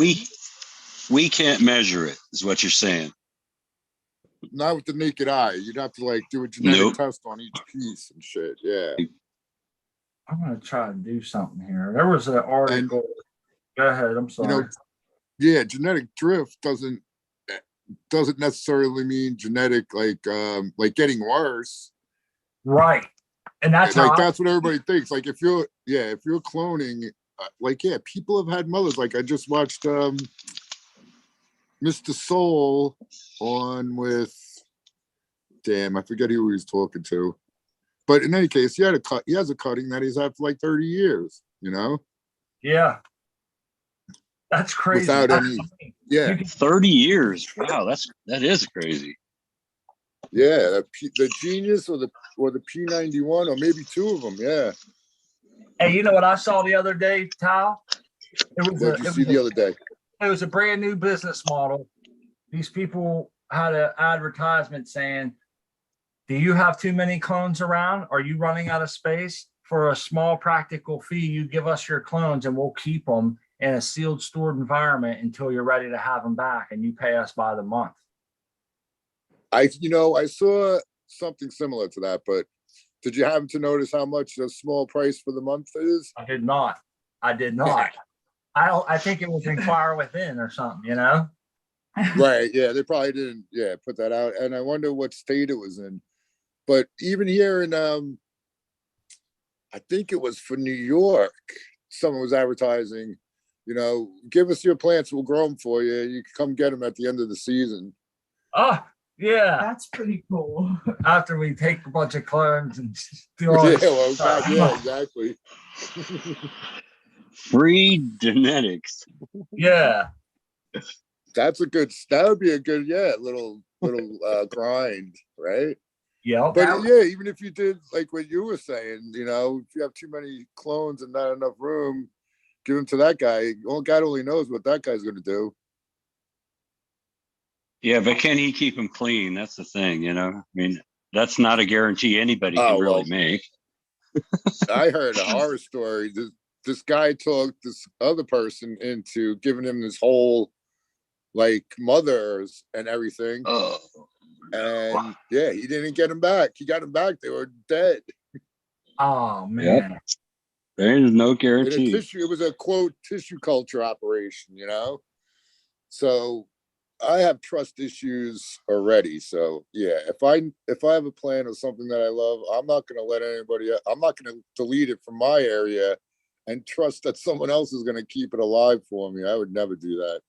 we can't measure it, is what you're saying. not with the naked eye. You'd have to like do a genetic test on each piece and shit. Yeah. I'm gonna try to do something here. There was an article. Go ahead. I'm sorry. You know, yeah, genetic drift doesn't necessarily mean genetic like getting worse. Right. And that's like that's what everybody thinks. Like if you're cloning, people have had mothers. Like I just watched Mr. Soul on with I forget who he was talking to. But in any case, he has a cutting that he's had for like 30 years, you know? Yeah. That's crazy. Without any, 30 years. Wow, that is crazy. Yeah, the Genius or the P91, or maybe two of them. Yeah. Hey, you know what I saw the other day, Tal? What did you see the other day? It was a brand new business model. These people had an advertisement saying, do you have too many clones around? Are you running out of space? For a small practical fee, you give us your clones and we'll keep them in a sealed stored environment until you're ready to have them back, and you pay us by the month. I saw something similar to that, but did you happen to notice how much the small price for the month is? I did not. I think it was inquire within or something, you know? Right. Yeah, they probably didn't. Yeah, put that out, and I wonder what state it was in. But even here in, I think it was for New York, someone was advertising, give us your plants, we'll grow them for you. You can come get them at the end of the season. Oh, yeah. That's pretty cool. After we take a bunch of clones and do all Yeah, this well, stuff. yeah, exactly. Free genetics. Yeah. That would be a good, little grind, right? Yep. But yeah, even if you did like what you were saying, if you have too many clones and not enough room, give them to that guy. Well, God only knows what that guy's going to do. Yeah, but can he keep them clean? That's the thing, I mean, that's not a guarantee anybody can really make. I heard a horror story. This guy talked this other person into giving him this whole like mothers and everything. Oh. And yeah, he didn't get them back. He got them back. They were dead. Oh man. Yep. There is no guarantee. It was a quote tissue culture operation, So I have trust issues already. So yeah, if I have a plan of something that I love, I'm not gonna let anybody, I'm not gonna delete it from my area and trust that someone else is gonna keep it alive for me. I would never do that.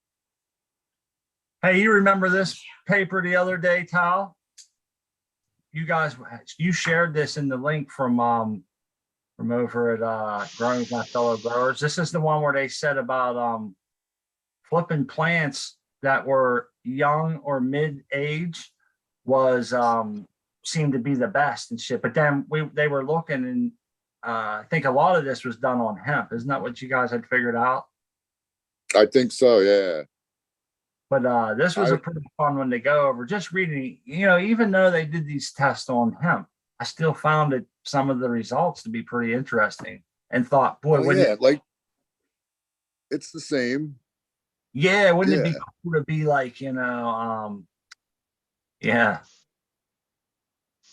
Hey, you remember this paper the other day, Tal? You shared this in the link from over at Growing with My Fellow Growers. This is the one where they said about flipping plants that were young or mid-age was seemed to be the best and shit. But then they were looking, and I think a lot of this was done on hemp. Isn't that what you guys had figured out? I think so, yeah. But this was a pretty fun one to go over. Just reading, even though they did these tests on hemp, I still found it some of the results to be pretty interesting, and thought, boy, like it's the same. Yeah, wouldn't it be cool to be like,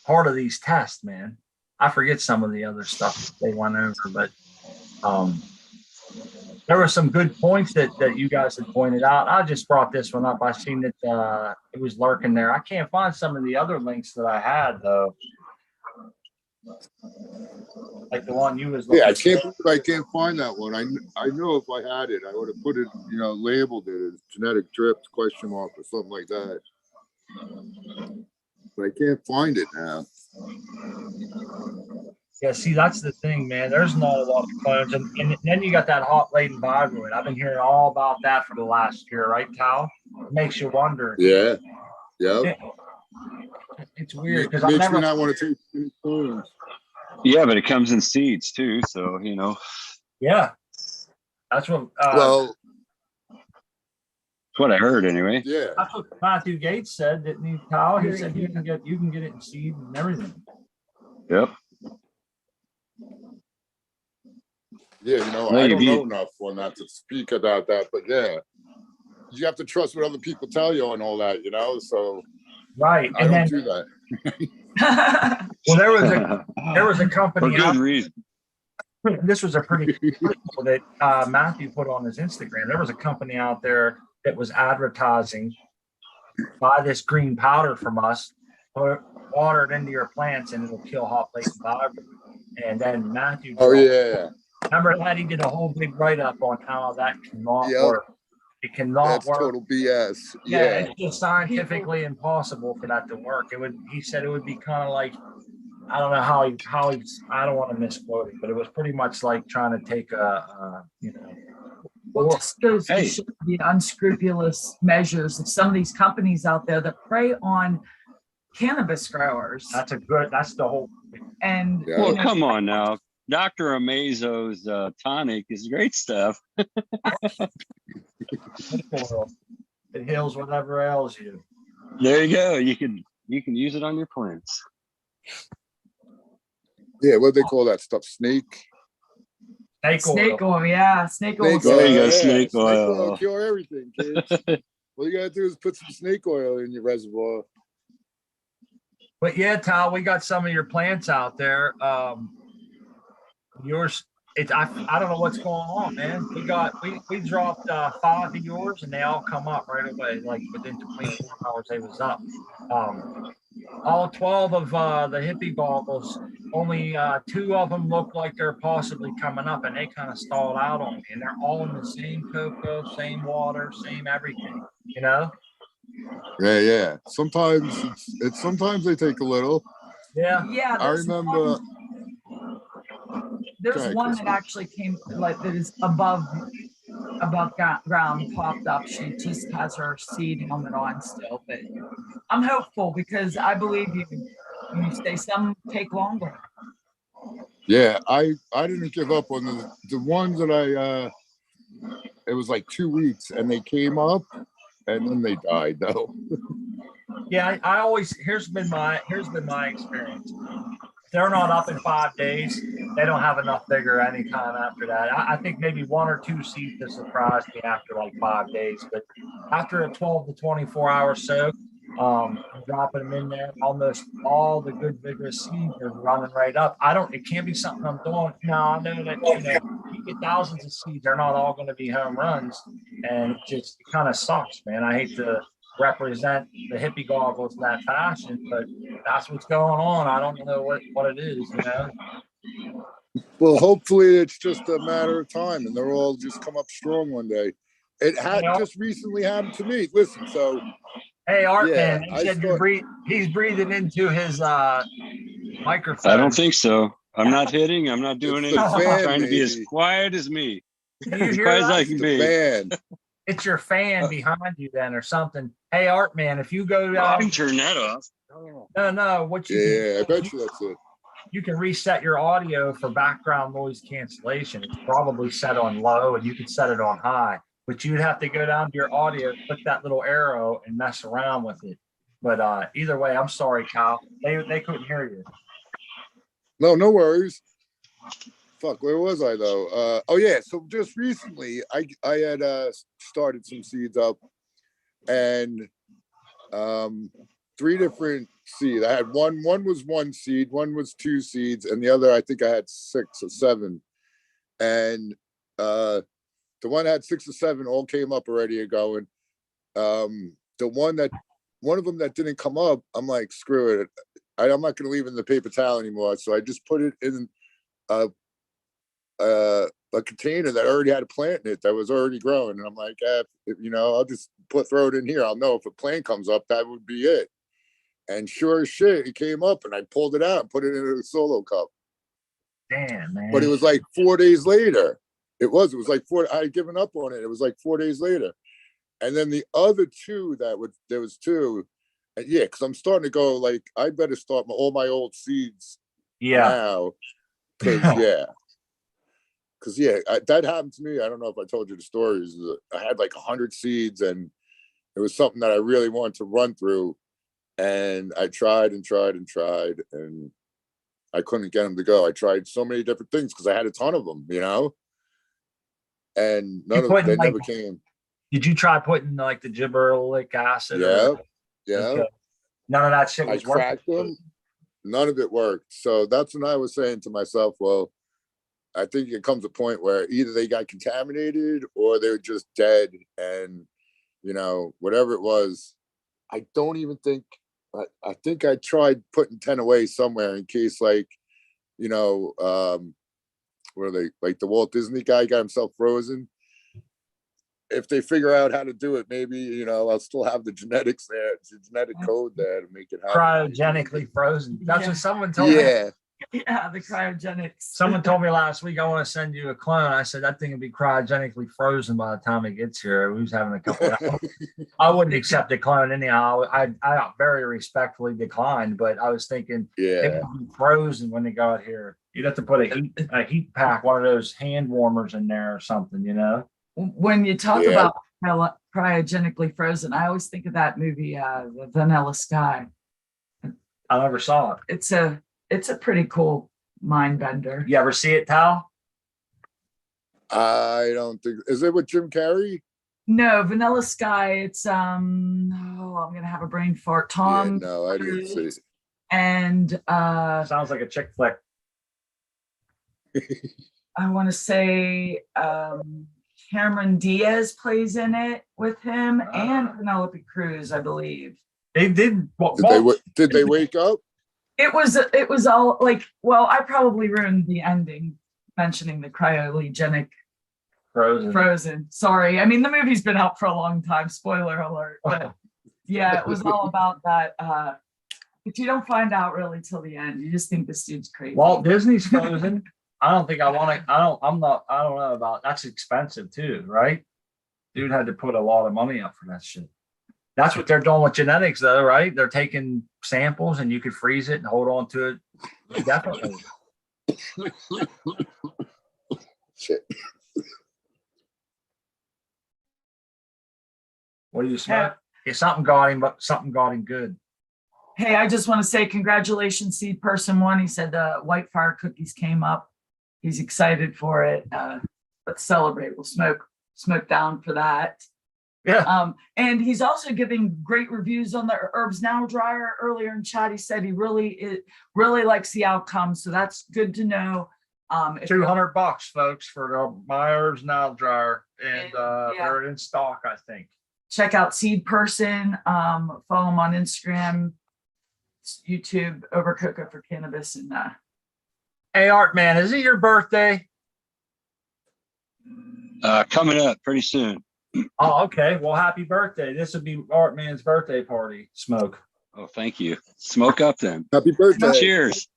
part of these tests, man. I forget some of the other stuff they went over, but there were some good points that you guys had pointed out. I just brought this one up. I seen that it was lurking there. I can't find some of the other links that I had though. Like the one you was looking I can't find that one. I know if I had it, I would have put it, labeled it as genetic drift ? Or something like that. But I can't find it now. Yeah, see, that's the thing, man. There's not a lot of clones, and then you got that hot latent vibrant. I've been hearing all about that for the last year, right, Tal? It makes you wonder. Yeah. Yep. It's weird because makes me not want to take any clones. Yeah, but it comes in seeds too, so Yeah, that's what. Well, that's what I heard anyway. Yeah, that's what Matthew Gates said. Didn't he, Kyle? He said you can get it in seed and everything. Yep. Yeah, I don't know enough on that to speak about that, but yeah, you have to trust what other people tell you and all that, So right, I don't do that. Well, there was a company. For good reason. This was a pretty cool that Matthew put on his Instagram. There was a company out there that was advertising, buy this green powder from us, put water it into your plants, and it'll kill hot latent vibrant. And then Matthew. Oh yeah. Remember that he did a whole big write-up on how that cannot work. It cannot work. Total BS. Yeah, it's just scientifically impossible for that to work. He said it would be kind of like, I don't know how he I don't want to misquote it, but it was pretty much like trying to take Well, just goes to show the unscrupulous measures of some of these companies out there that prey on cannabis growers. That's the whole thing. And well, come on now. Dr. Amazo's tonic is great stuff. Snake oil. It heals whatever ails you. There you go. You can use it on your plants. Yeah, what do they call that stuff? Snake. Snake oil, yeah, snake oil. Snake There you oil. go, Yeah. snake Snake oil oil. cure everything, kids. All you gotta do is put some snake oil in your reservoir. But yeah, Tal, we got some of your plants out there. Yours, I don't know what's going on, man. We dropped 5 of yours and they all come up right away, like within 24 hours they was up. All 12 of the hippie goggles, only 2 of them look like they're possibly coming up, and they kind of stalled out on me. And they're all in the same cocoa, same water, same everything, you know? Yeah. Sometimes it's sometimes they take a little. Yeah. Yeah, I remember. there's Go ahead, one that Christine. actually came like that is above ground, popped up. She just has her seed helmet on still, but I'm hopeful because I believe you. You say some take longer. Yeah, I didn't give up on the ones that it was like 2 weeks and they came up and then they died though. Yeah, I always here's been my experience. If they're not up in 5 days, they don't have enough vigor anytime after that. I think maybe 1 or 2 seeds have surprised me after like 5 days, but after a 12 to 24 hour soak, I'm dropping them in there. Almost all the good vigorous seeds are running right up. It can't be something I'm doing. No, I know that, you get thousands of seeds, they're not all going to be home runs. And it kind of sucks, man. I hate to represent the hippie goggles in that fashion, but that's what's going on. I don't know what it is, Well, hopefully it's just a matter of time and they'll all just come up strong one day. It had just recently happened to me. Listen, so Hey, Art yeah, Man, he said he's breathing into his microphone. I don't think so. I'm not hitting. I'm not doing it's anything. the fan, I'm trying to be as maybe. quiet as me. Do you As hear quiet as I that? can The be. fan. It's your fan behind you then or something. Hey, Art Man, if you go I down, can turn that off. no, what you Yeah, I can, bet you that's it. you can reset your audio for background noise cancellation. It's probably set on low and you can set it on high, but you'd have to go down to your audio, click that little arrow and mess around with it. But either way, I'm sorry, Kyle. They couldn't hear you. No worries. Fuck, where was I though? Oh yeah, so just recently I had started some seeds up and 3 different seeds. I had one was 1 seed, one was 2 seeds, and the other I think I had 6 or 7. And the one that had 6 or 7 all came up already and going. The one of them that didn't come up, I'm like, screw it. I'm not gonna leave it in the paper towel anymore. So I just put it in a container that already had a plant in it that was already growing. And I'm like, I'll just throw it in here. I'll know if a plant comes up, that would be it. And sure as shit, it came up and I pulled it out and put it in a solo cup. Damn, man. But it was like 4 days later. It was like 4, I had given up on it. It was like 4 days later. And then the other 2 there was 2. And yeah, because I'm starting to go like, I better start all my old seeds now. Because that happened to me. I don't know if I told you the stories. I had like 100 seeds and it was something that I really wanted to run through. And I tried and tried and tried and I couldn't get them to go. I tried so many different things because I had a ton of them, and none of them never came. Did you try putting like the gibberellic acid? Yeah. None of that shit was I cracked them. None of it worked. So that's when I was saying to myself, well, I think it comes a point where either they got contaminated or they're just dead. And, whatever it was, I don't even think, I think I tried putting 10 away somewhere in case what are they, like the Walt Disney guy got himself frozen. If they figure out how to do it, maybe, I'll still have the genetics there, the genetic code there to make it happen. Cryogenically frozen. That's what someone told me. Yeah, the cryogenics. Someone told me last week, I want to send you a clone. I said, that thing would be cryogenically frozen by the time it gets here. We was having a couple of I wouldn't accept a clone anyhow. I very respectfully declined, but I was thinking it would be frozen when they got here. You'd have to put a heat pack, one of those hand warmers in there or something, When you talk Yeah. about cryogenically frozen, I always think of that movie, The Vanilla Sky. I never saw it. It's a pretty cool mind bender. You ever see it, Tal? I don't think, is it with Jim Carrey? No, Vanilla Sky. It's I'm gonna have a brain fart. Tom Yeah, no, I didn't see Cruise it. and Sounds like a chick flick. I want to say Cameron Diaz plays in it with him and Penelope Cruz, I believe. They did. Did they wake up? It was all like, well, I probably ruined the ending mentioning the cryogenic frozen. Sorry. I mean, the movie's been out for a long time. Spoiler alert. But yeah, it was all about that. But you don't find out really till the end. You just think this dude's crazy. Walt Disney's Frozen. I don't think I want to. I don't know about. That's expensive too, right? Dude had to put a lot of money up for that shit. That's what they're doing with genetics, though, right? They're taking samples and you could freeze it and hold on to it. Definitely. Shit. What do you smoke? Yeah, something got him, but something got him good. Hey, I just want to say congratulations, Seed Person One. He said the White Fire cookies came up. He's excited for it. Let's celebrate. We'll smoke down for that. Yeah. And he's also giving great reviews on the Herbs Now dryer. Earlier in chat, he said he really likes the outcome. So that's good to know. $200, folks, for the My Herbs Now dryer, and yeah. they're in stock, I think. Check out Seed Person. Follow him on Instagram, YouTube, Overcooked for Cannabis, and Hey, Art Man, is it your birthday? Coming up pretty soon. Oh, okay. Well, happy birthday. This would be Art Man's birthday party. Smoke. Oh, thank you. Smoke up then. Happy birthday. Cheers.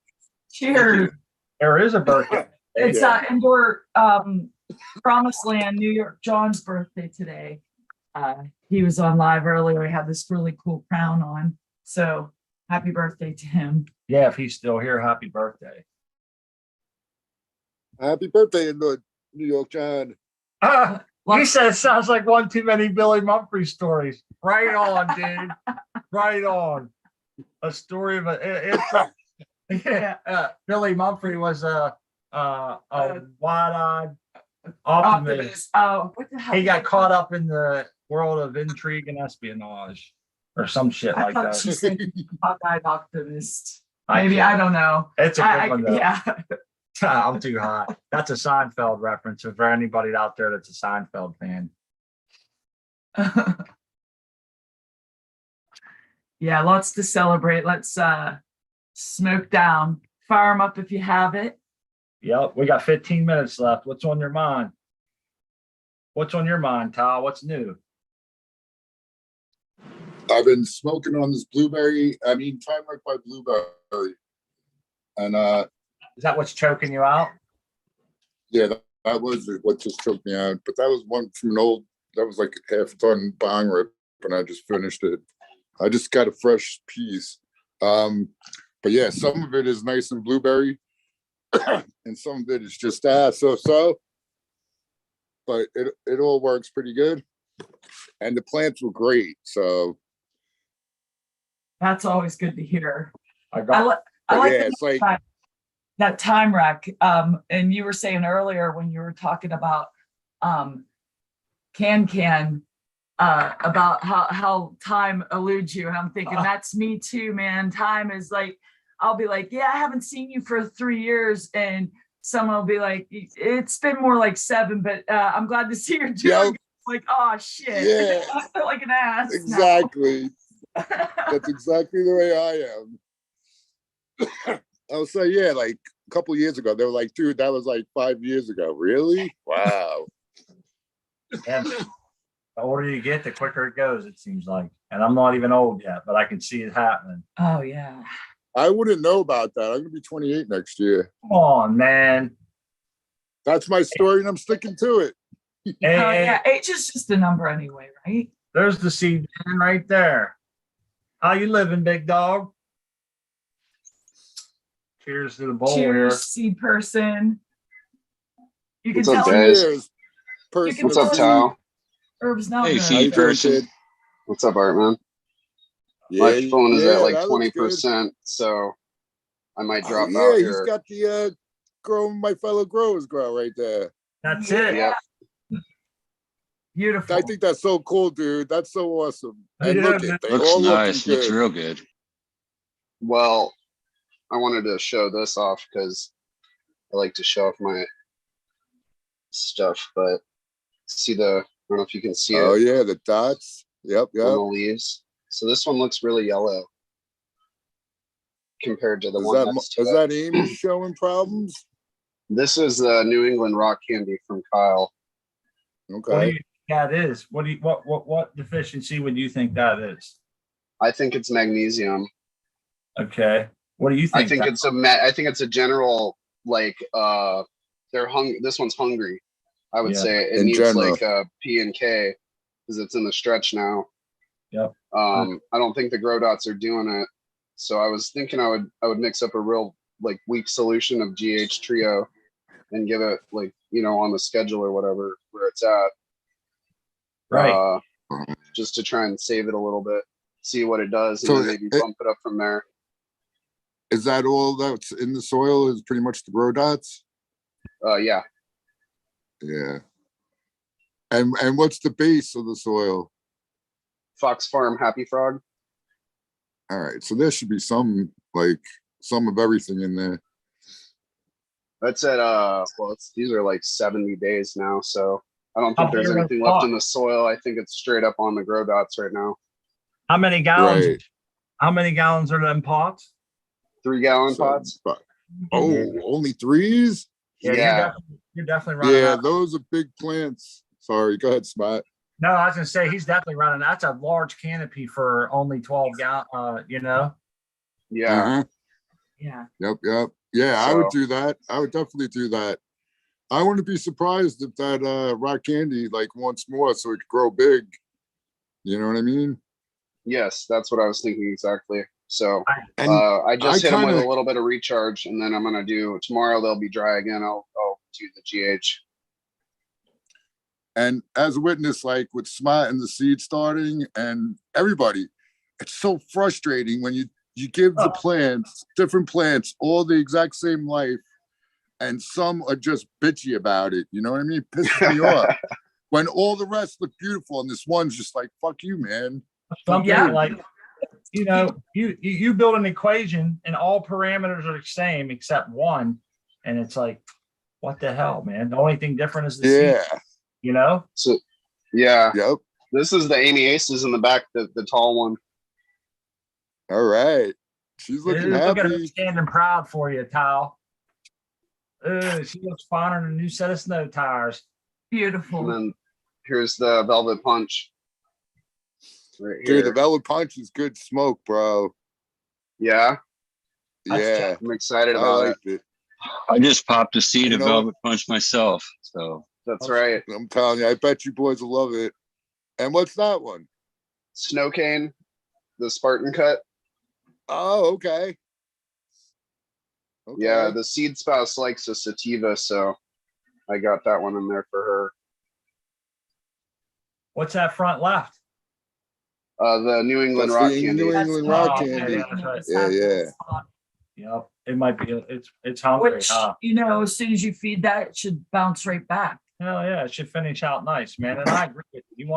cheers. There is a birthday. It's indoor Promised Land, New York John's birthday today. He was on live earlier. He had this really cool crown on. So happy birthday to him. Yeah, if he's still here, happy birthday. Happy birthday, New York John. He says sounds like one too many Billy Mumphrey stories. Right on, dude. Right on. A story of Billy Mumphrey was a wide-eyed optimist. What the hell? He got caught up in the world of intrigue and espionage, or some shit I like thought that. she said hawk-eyed optimist. Maybe, I don't know. It's a good one, though. Yeah. I'm too hot. That's a Seinfeld reference for anybody out there that's a Seinfeld fan. Yeah, lots to celebrate. Let's smoke down. Fire them up if you have it. Yep, we got 15 minutes left. What's on your mind? What's on your mind, Tal? What's new? I've been smoking on this Time Wreck by Blueberry. And Is that what's choking you out? yeah, that was what just choked me out. But that was one from an old, that was like a half ton bong rip, and I just finished it. I just got a fresh piece. But yeah, some of it is nice and blueberry, and some of it is just so. But it all works pretty good. And the plants were great. So That's always good to hear. I like yeah, it's like that time wreck. And you were saying earlier when you were talking about Can about how time eludes you, and I'm thinking that's me too, man. Time is like, I'll be like, yeah, I haven't seen you for 3 years, and someone will be like, it's been more like 7, but I'm glad to see you're doing. Yep. Like, oh shit, Yeah. I feel like an ass. Exactly. now. That's exactly the way I am. I'll say, yeah, like a couple years ago, they were like, dude, that was like 5 years ago. Really? Wow. And the older you get, the quicker it goes, it seems like. And I'm not even old yet, but I can see it happening. Oh yeah. I wouldn't know about that. I'm gonna be 28 next year. Come on, man. That's my story, and I'm sticking to it. Hey, Oh yeah. Age is just a number anyway, right? there's the seed man right there. How you living, big dog? Cheers to the bowl Cheers, here. seed person. You can What's up, tell guys? Cheers. person What's of up, seed. Tal? Herb's not Hey, gonna. How you seed doing, person. kid? What's up, Art man? Yeah, My phone is at like that looks good. 20%, so I might Oh, drop yeah, out he's here. got the growing my fellow growers grow right there. That's Yeah. it. Yep. Beautiful. I think that's so cool, dude. That's so awesome. And Yeah, look man. at they Looks all nice. looking Looks good. real good. Well, I wanted to show this off because I like to show off my stuff, but see I don't know if you can see Oh it yeah, the dots. Yep, on yep. the leaves. So this one looks really yellow compared to the Is one that next to is it. that Amy showing problems? This is the New England rock candy from Kyle. What do Okay. you think that is? What deficiency would you think that is? I think it's magnesium. Okay. What do you I think? think that- I think it's a general like this one's hungry. I would Yeah. say it In needs general. like P and K because it's in the stretch now. Yep. I don't think the grow dots are doing it. So I was thinking I would mix up a real like weak solution of GH Trio and give it like, on the schedule or whatever where it's at. Right. Just to try and save it a little bit, see what it does, and So then maybe bump it up from there. Is that all that's in the soil? Is pretty much the grow dots? Yeah. Yeah. And what's the base of the soil? Fox Farm Happy Frog. All right, so there should be some of everything in there. That's at these are like 70 days now, so I don't think How there's big are anything the left in pots? the soil. I think it's straight up on the grow dots right now. How many gallons? Right. How many gallons are them pots? 3-gallon So, pots. oh, only threes? Yeah. You're definitely running Yeah, out. those are big plants. Sorry, go ahead, Spot. No, I was gonna say he's definitely running. That's a large canopy for only 12 gallon. Yeah. Uh-huh. Yeah. Yep. Yeah, I would So- do that. I would definitely do that. I wouldn't be surprised if that rock candy wants more so it could grow big. You know what I mean? Yes, that's what I was thinking exactly. So And I just I hit them with a kinda- little bit of recharge, and then I'm gonna do tomorrow. They'll be dry again. I'll do the GH. And as a witness, like with Smart and the seed starting and everybody, it's so frustrating when you give the plants, different plants, all the exact same life, and some are just bitchy about it. You know what I mean? Pisses me off. When all the rest look beautiful and this one's just like, fuck you, man. Something Yeah. like, you build an equation and all parameters are the same except one, and it's like, what the hell, man? The only thing different is the seed, Yeah. So yeah, Yep. this is the Amy Aces in the back, the tall one. All right. She's looking Look at her happy. standing proud for you, Kyle. She looks finer than a new set of snow tires. And Beautiful. then here's the Velvet Punch. Right here. Dude, the Velvet Punch is good smoke, bro. Yeah, Yeah. I'm excited I about it. liked it. I just popped a seed You of know- Velvet Punch myself. So That's right. I'm telling you, I bet you boys will love it. And what's that one? Snow Cane, the Spartan cut. Oh, okay. Okay. Yeah, the seed spouse likes a sativa, so I got that one in there for her. What's that front left? The New England That's rock the candy. New England rock Oh, candy. yeah, that's right. Yeah. Yep, it might be. It's hungry. Which, Huh? as soon as you feed that, it should bounce right back. Hell yeah, it should finish out nice, man. And I agree with you. You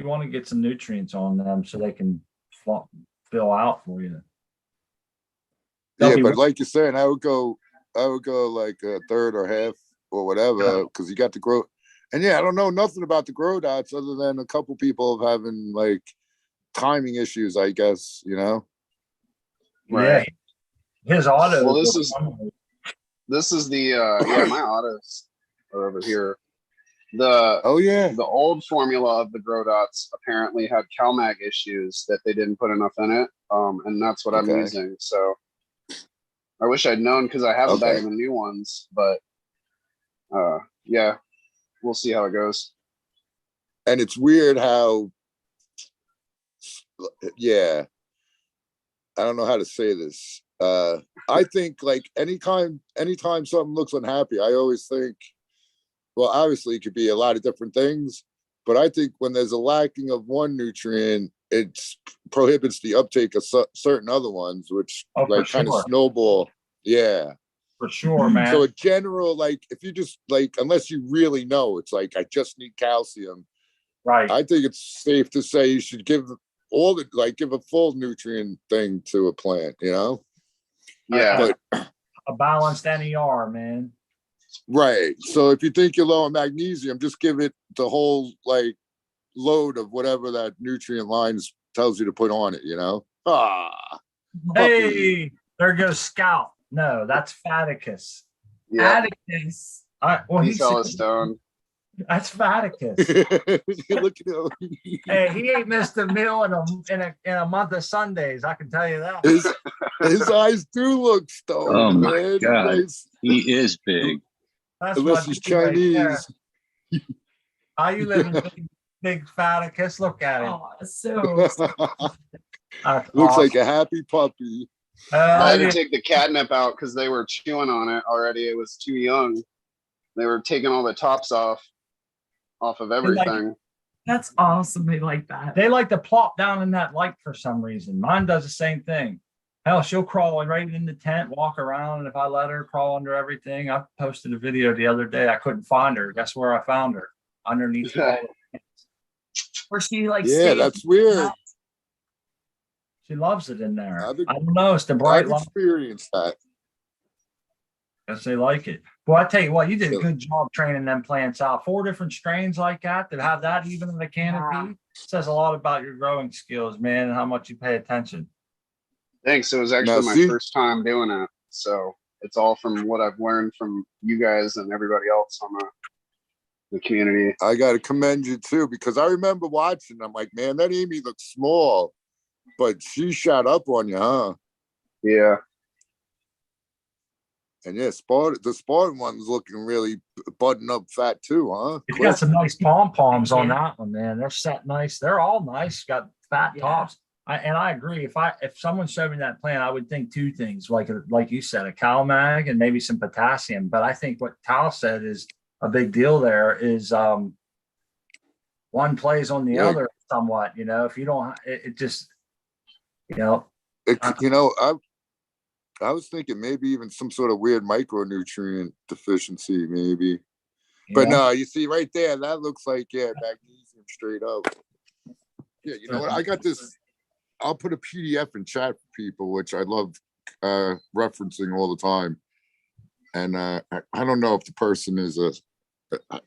want to get some nutrients on them so they can fill out for you. Yeah, They'll be- but like you're saying, I would go like a third or half or whatever, because you got the grow. And yeah, I don't know nothing about the grow dots other than a couple people having like timing issues, I guess, Yeah, his auto. Well, this is the my autos are over here. Oh yeah. The old formula of the grow dots apparently had CalMag issues that they didn't put enough in it. And that's what I'm Okay. using. So I wish I'd known because I have a bag Okay. of the new ones, but yeah, we'll see how it goes. And it's weird how, yeah, I don't know how to say this. I think like anytime something looks unhappy, I always think well, obviously it could be a lot of different things, but I think when there's a lacking of one nutrient, it prohibits the uptake of certain other ones, which Oh, for like kind of sure. snowball. Yeah. For sure, man. So a general, like if you just like, unless you really know, it's like, I just need calcium. Right. I think it's safe to say you should give all the, like give a full nutrient thing to a plant, you know? Yeah. But A balanced NER, man. right. So if you think you're low on magnesium, just give it the whole like load of whatever that nutrient lines tells you to put on it, you know? Ah. Puppy. Hey, there goes Scout. No, that's Faticus. Yeah. Atticus. Well, He he's fell a stone. that's Faticus. Look at him. Hey, he ain't missed a meal in a month of Sundays. I can tell you that. His eyes do look stoned, Oh my man. God. Nice. He is big. That's Unless my he's dude right there. Chinese. How you living, big Faticus? Look at him. Oh, so That's Looks awesome. like a happy puppy. I had to Yeah. take the catnip out because they were chewing on it already. It was too young. They were taking all the tops off of everything. that's awesome. They like that. They like to plop down in that light for some reason. Mine does the same thing. Hell, she'll crawl right in the tent, walk around, and if I let her crawl under everything, I posted a video the other day. I couldn't find her. Guess where I found her? Underneath all the Where she like Yeah, stays that's weird. She loves it in there. I've I don't know. It's the bright I've light. experienced that. Guess they like it. Well, I tell you what, you did a good job training them plants out. 4 different strains like that have that even in the canopy. Says a lot about your growing skills, man, and how much you pay attention. Thanks. It was actually my first time doing it. So it's all from what I've learned from you guys and everybody else on the community. I got to commend you too, because I remember watching. I'm like, man, that Amy looks small, but she shot up on you, huh? Yeah. And yeah, the Spartan one's looking really button up fat too, huh? You got some nice pom-poms on that one, man. They're set nice. They're all nice. Got fat tops. I agree. If someone showed me that plant, I would think 2 things, like you said, a CalMag and maybe some potassium. But I think what Tal said is a big deal. There is one plays on the other somewhat. You know, if you don't, it just, you know. I was thinking maybe even some sort of weird micronutrient deficiency, maybe. But no, you see right there, that looks like magnesium straight up. Yeah, you know what? I got this. I'll put a PDF in chat for people, which I love referencing all the time. And I don't know if the person is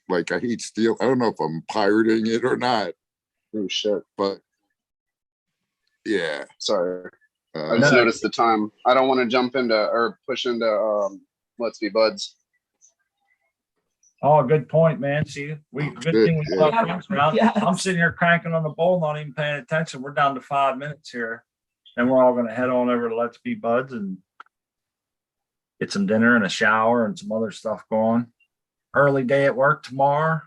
like, I hate steal. I don't know if I'm pirating it or not. Oh shit! But yeah, sorry. I just noticed the time. I don't want to jump into or push into Let's Be Buds. Oh, good point, man. See, good thing we I'm sitting here cranking on the bowl, not even paying attention. We're down to 5 minutes here, and we're all going to head on over to Let's Be Buds and get some dinner and a shower and some other stuff going. Early day at work tomorrow,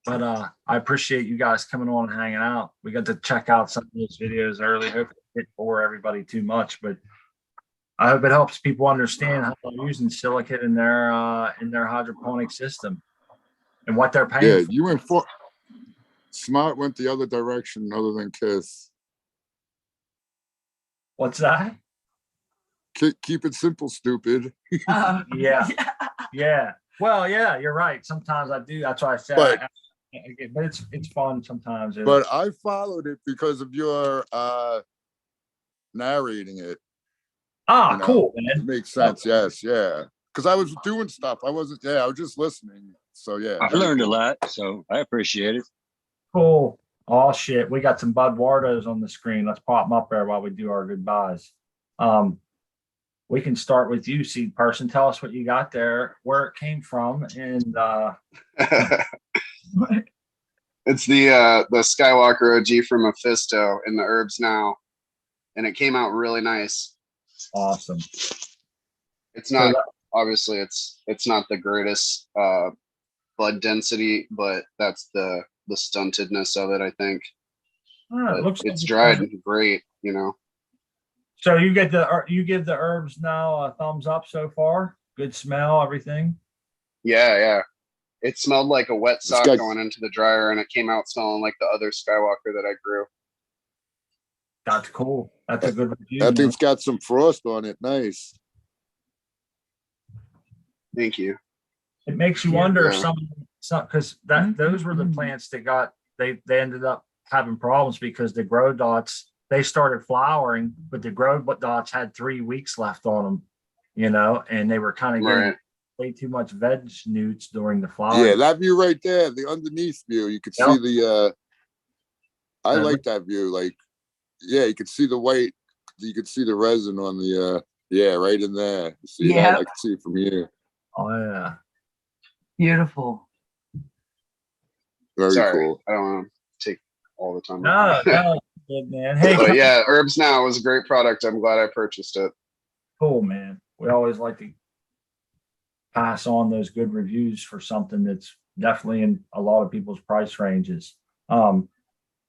but I appreciate you guys coming on and hanging out. We got to check out some of those videos early. Hopefully, it didn't bore everybody too much, but I hope it helps people understand how they're using silicate in their hydroponic system and what they're paying. Yeah, for. you went for Smart went the other direction other than Kiss. What's that? Keep it simple, stupid. Yeah. Well, yeah, you're right. Sometimes I do. That's why I said. But it's fun sometimes. But I followed it because of your narrating it. Cool, man. It makes sense. Yes, yeah. Because I was doing stuff. I wasn't. Yeah, I was just listening. So yeah, I learned a lot, so I appreciate it. Cool. Oh shit, we got some Budwardos on the screen. Let's pop them up there while we do our goodbyes. We can start with you, seed person. Tell us what you got there, where it came from, and it's the Skywalker OG from Mephisto in the Herbs Now, and it came out really nice. Awesome. It's not obviously it's not the greatest bud density, but that's the stuntedness of it, I think. It looks it's like dried and great, you know. So you give the Herbs Now a thumbs up so far. Good smell, everything. Yeah. It smelled like a wet sock got- going into the dryer, and it came out smelling like the other Skywalker that I grew. That's cool. That's a good review. That man. thing's got some frost on it. Nice. Thank you. It makes you wonder if Yeah. some because those were the plants that got they ended up having problems because the grow dots they started flowering, but the grow dots had 3 weeks left on them, you know, and they were kind of getting Right. way too much veg newts during the Yeah, flowering. that view right there, the underneath view, you could see Yep. the I The- like that view. Like, yeah, you could see the white, you could see the resin on the yeah, right in there. You see that? Yep. I can see it from here. Oh yeah. Beautiful. Very Sorry, cool. I don't want to take all the time. No, good man. Hey, But yeah, Herbs Now was a great product. I'm glad I purchased it. cool, man. We always like to pass on those good reviews for something that's definitely in a lot of people's price ranges.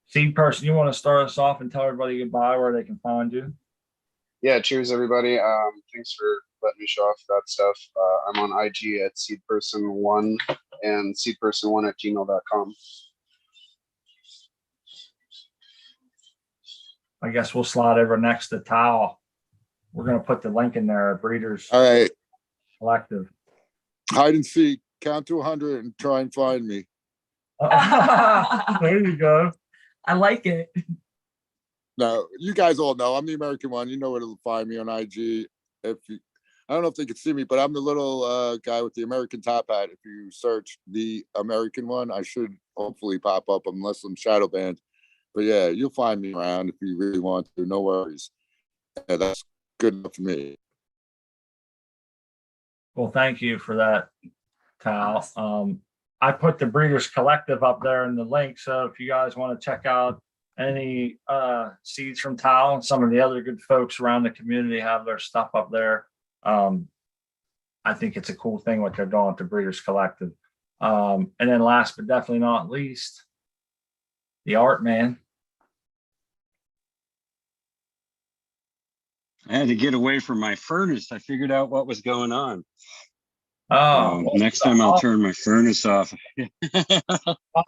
Seed person, you want to start us off and tell everybody goodbye where they can find you? Yeah, cheers everybody. Thanks for letting me show off that stuff. I'm on IG at seedperson1 and seedperson1@gmail.com. I guess we'll slide over next to Towel. We're going to put the link in there, Breeders All right, Collective. hide and seek, count to 100 and try and find me. There you go. I like it. No, you guys all know I'm the American one. You know where to find me on IG. If you, I don't know if they can see me, but I'm the little guy with the American top hat. If you search the American one, I should hopefully pop up unless I'm shadow banned. But yeah, you'll find me around if you really want to. No worries. Yeah, that's good enough for me. Well, thank you for that, Tal. I put the Breeders Collective up there in the link. So if you guys want to check out any seeds from Tal and some of the other good folks around the community have their stuff up there. I think it's a cool thing what they're doing with the Breeders Collective. And then last but definitely not least, the art man. I had to get away from my furnace. I figured out what was going on. Next time I'll turn my furnace off.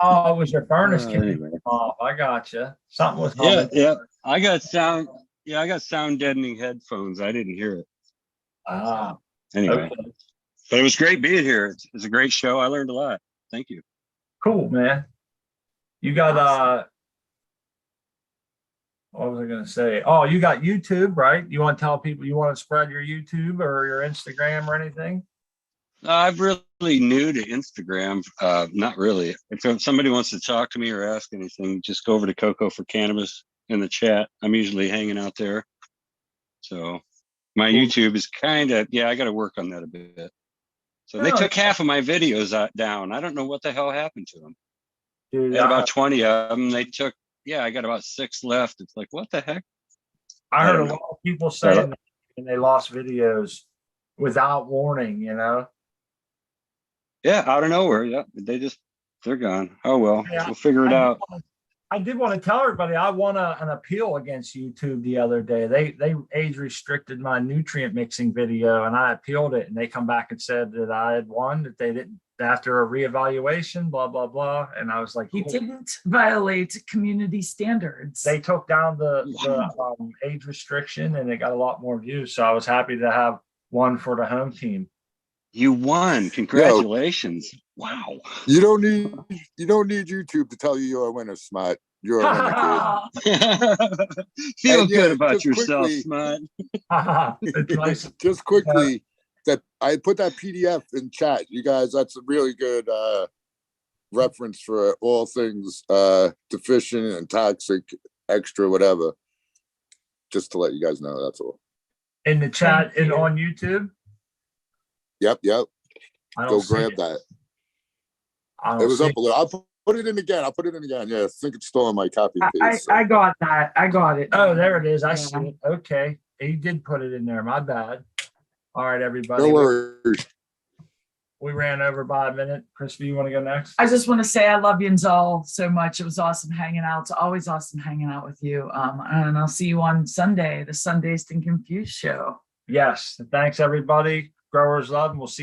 Oh, it was your furnace Anyway. kicking off. I got you. Something was Yeah, humming. yeah. I got sound. Yeah, I got sound deadening headphones. I didn't hear it. Ah, Anyway, okay. but it was great being here. It's a great show. I learned a lot. Thank you. Cool, man. You got what was I gonna say? Oh, you got YouTube, right? You want to tell people you want to spread your YouTube or your Instagram or anything? I'm really new to Instagram. Not really. If somebody wants to talk to me or ask anything, just go over to Coco for Cannabis in the chat. I'm usually hanging out there. So my YouTube is kind of, yeah, I got to work on that a bit. So they took half of my videos down. I don't know what the hell happened to them. Dude, I had about 20 of them. They took, yeah, I got about 6 left. It's like, what the heck? I heard don't a know. lot of people saying that and they lost videos without warning, you know? Yeah, out of nowhere. Yeah, they're gone. Oh, well, Yeah, we'll figure it out. I did want to tell everybody I won an appeal against YouTube the other day. They age restricted my nutrient mixing video and I appealed it and they come back and said that I had won, that they didn't after a reevaluation, blah, blah, blah. And I was like, He cool. didn't violate community standards. They took down the age restriction and it got a lot more views. So I was happy to have one for the home team. You won. Congratulations. Wow. You don't need YouTube to tell you you're a winner, Smart. You're a winner, kid. Feel And yeah, good about just yourself, quickly- Smart. It's nice. Just quickly, that I put that PDF in chat. You guys, that's a really good reference for all things deficient and toxic, extra, whatever. Just to let you guys know, that's all. In the chat Thank and you. on YouTube. Yep. I don't Go see grab it. that. I don't It was see up a little. I'll put it in again. Yeah, I think it's still on my copy and I, paste. so. I got that. I got it. Oh, there it is. I Yeah. see it. Okay. He did put it in there. My bad. All right, everybody. No worries. We ran over by a minute. Chris, do you want to go next? I just want to say I love you and Zol so much. It was awesome hanging out. It's always awesome hanging out with you. And I'll see you on Sunday, the Sundazed and Confused show. Yes. Thanks, everybody. Growers love, and we'll see